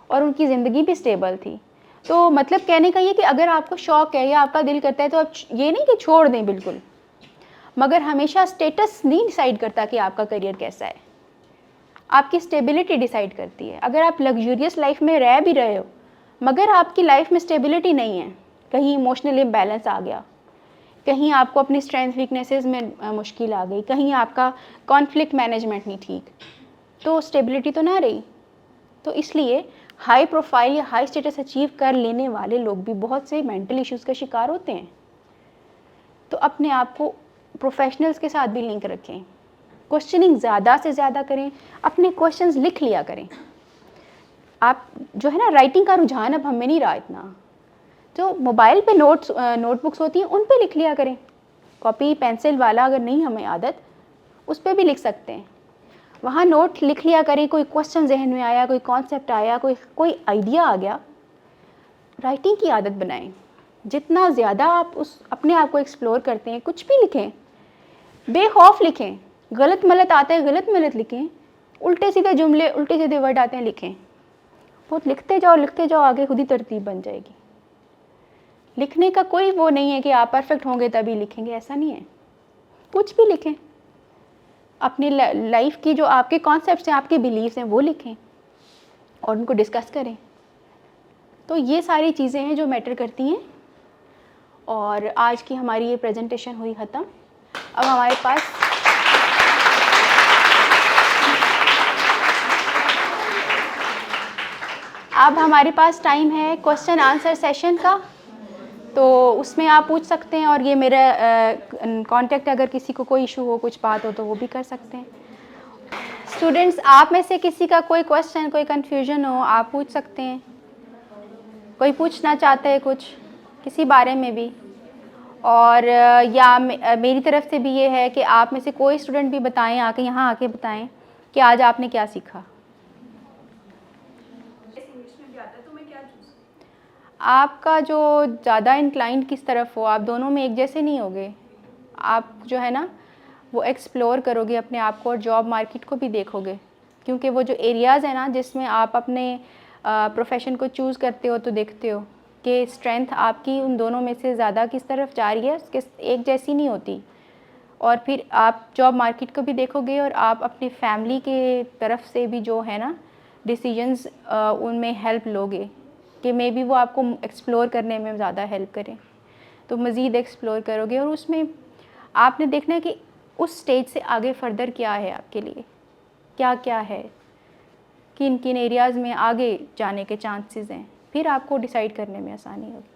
S1: और उनकी ज़िंदगी भी स्टेबल थी। तो मतलब कहने का ये कि अगर आपको शौक़ है या आपका दिल करता है तो आप ये नहीं कि छोड़ दें बिल्कुल, मगर हमेशा स्टेटस नहीं डिसाइड करता कि आपका करियर कैसा है, आपकी स्टेबिलिटी डिसाइड करती है। अगर आप लग्जूरियस लाइफ में रह भी रहे हो मगर आपकी लाइफ में स्टेबिलिटी नहीं है, कहीं इमोशनल इम्बैलेंस आ गया, कहीं आपको अपनी स्ट्रेंथ वीकनेसेस में मुश्किल आ गई, कहीं आपका कॉन्फ्लिक्ट मैनेजमेंट नहीं ठीक, तो स्टेबिलिटी तो ना रही। तो इसलिए हाई प्रोफाइल या हाई स्टेटस अचीव कर लेने वाले लोग भी बहुत से मेंटल इश्यूज़ का शिकार होते हैं। तो अपने आप को प्रोफेशनल्स के साथ भी लिंक रखें, क्वेश्चनिंग ज़्यादा से ज़्यादा करें, अपने क्वेश्चंस लिख लिया करें। आप जो है ना, राइटिंग का रुझान अब हमें नहीं रहा इतना, जो मोबाइल पे नोटबुक्स होती हैं उन पे लिख लिया करें। कॉपी पेंसिल वाला अगर नहीं हमें आदत, उस पर भी लिख सकते हैं। वहाँ नोट लिख लिया करें, कोई क्वेश्चन जहन में आया, कोई कॉन्सेप्ट आया, कोई आइडिया आ गया, राइटिंग की आदत बनाएं। जितना ज़्यादा आप उस अपने आप को एक्सप्लोर करते हैं, कुछ भी लिखें, बेखौफ लिखें, गलत मलत आते हैं गलत मलत लिखें, उल्टे सीधे जुमले उल्टे सीधे वर्ड आते हैं लिखें, बहुत लिखते जाओ, आगे खुद ही तरतीब बन जाएगी। लिखने का कोई वो नहीं है कि आप परफेक्ट होंगे तभी लिखेंगे, ऐसा नहीं है। कुछ भी लिखें, अपनी लाइफ की जो आपके कॉन्सेप्ट्स हैं, आपके बिलीव्स हैं, वो लिखें और उनको डिस्कस करें। तो ये सारी चीज़ें हैं जो मैटर करती हैं। और आज की हमारी ये प्रेजेंटेशन हुई ख़त्म। अब हमारे पास टाइम है क्वेश्चन आंसर सेशन का, तो उसमें आप पूछ सकते हैं। और ये मेरा कांटेक्ट, अगर किसी को कोई इशू हो, कुछ बात हो, तो वो भी कर सकते हैं। स्टूडेंट्स, आप में से किसी का कोई क्वेश्चन, कोई कन्फ्यूजन हो, आप पूछ सकते हैं। कोई पूछना चाहते हैं कुछ किसी बारे में भी, और या मेरी तरफ से भी ये है कि आप में से कोई स्टूडेंट भी बताएं, आके यहाँ आके बताएं कि आज आपने क्या सीखा। आपका जो ज़्यादा इंक्लाइंड किस तरफ हो, आप दोनों में एक जैसे नहीं होगे। आप जो है ना वो एक्सप्लोर करोगे अपने आप को, और जॉब मार्केट को भी देखोगे, क्योंकि वो जो एरियाज़ है ना जिसमें आप अपने प्रोफेशन को चूज़ करते हो, तो देखते हो कि स्ट्रेंथ आपकी उन दोनों में से ज़्यादा किस तरफ जा रही है, उसके एक जैसी नहीं होती। और फिर आप जॉब मार्केट को भी देखोगे, और आप अपनी फैमिली के तरफ से भी जो है ना डिसीजंस उनमें हेल्प लोगे कि मे बी वो आपको एक्सप्लोर करने में ज़्यादा हेल्प करें। तो मज़ीद एक्सप्लोर करोगे, और उसमें आपने देखना है कि उस स्टेज से आगे फर्दर क्या है आपके लिए, क्या क्या है, किन किन एरियाज़ में आगे जाने के चांसेस हैं। फिर आपको डिसाइड करने में आसानी होगी,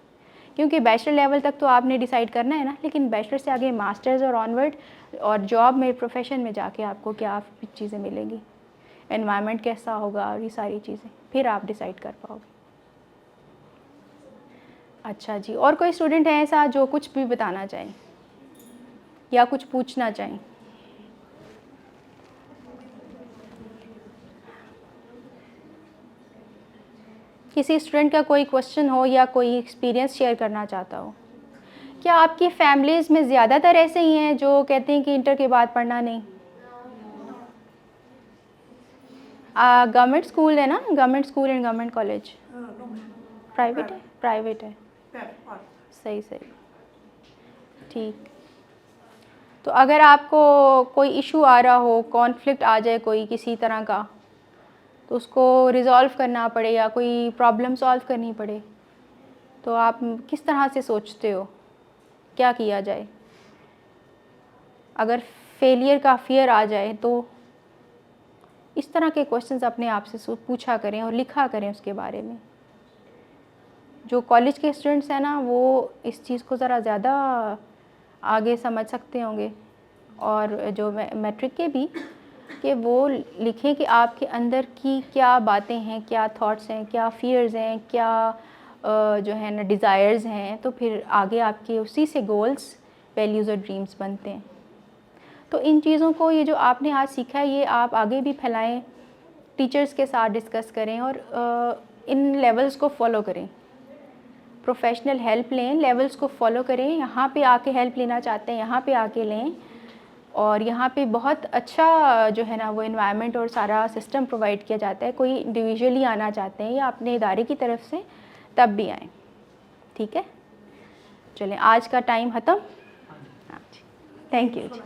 S1: क्योंकि बैचलर लेवल तक तो आपने डिसाइड करना है ना, लेकिन बैचलर से आगे मास्टर्स और ऑनवर्ड और जॉब में, प्रोफेशन में जाके आपको क्या चीज़ें मिलेंगी, एनवायरनमेंट कैसा होगा, और ये सारी चीज़ें फिर आप डिसाइड कर पाओगे। अच्छा जी, और कोई स्टूडेंट है ऐसा जो कुछ भी बताना चाहें या कुछ पूछना चाहें? किसी स्टूडेंट का कोई क्वेश्चन हो या कोई एक्सपीरियंस शेयर करना चाहता हो? क्या आपकी फैमिलीज़ में ज़्यादातर ऐसे ही हैं जो कहते हैं कि इंटर के बाद पढ़ना नहीं? गवर्नमेंट स्कूल है ना, government school and government college? Private है? प्राइवेट है, सही सही, ठीक। तो अगर आपको कोई इशू आ रहा हो, कॉन्फ्लिक्ट आ जाए कोई किसी तरह का, तो उसको रिज़ॉल्व करना पड़े या कोई प्रॉब्लम सॉल्व करनी पड़े, तो आप किस तरह से सोचते हो क्या किया जाए? अगर फेलियर का फियर आ जाए, तो इस तरह के क्वेश्चंस अपने आप से पूछा करें और लिखा करें उसके बारे में। जो कॉलेज के स्टूडेंट्स हैं ना, वो इस चीज़ को ज़रा ज़्यादा आगे समझ सकते होंगे, और जो मैट्रिक के भी, कि वो लिखें कि आपके अंदर की क्या बातें हैं, क्या थॉट्स हैं, क्या फियर्स हैं, क्या जो है ना डिज़ायर्स हैं, तो फिर आगे आपके उसी से गोल्स, वैल्यूज़ और ड्रीम्स बनते हैं। तो इन चीज़ों को, ये जो आपने आज सीखा है, ये आप आगे भी फैलाएं, टीचर्स के साथ डिस्कस करें, और इन लेवल्स को फॉलो करें। प्रोफेशनल हेल्प लें, लेवल्स को फॉलो करें। यहाँ पे आके हेल्प लेना चाहते हैं, यहाँ पे आके लें। और यहाँ पे बहुत अच्छा जो है ना वो एनवायरनमेंट और सारा सिस्टम प्रोवाइड किया जाता है। कोई इंडिविजुअली आना चाहते हैं या अपने इदारे की तरफ से, तब भी आएँ, ठीक है। चलें, आज का टाइम ख़त्म। हाँ जी, थैंक यू जी।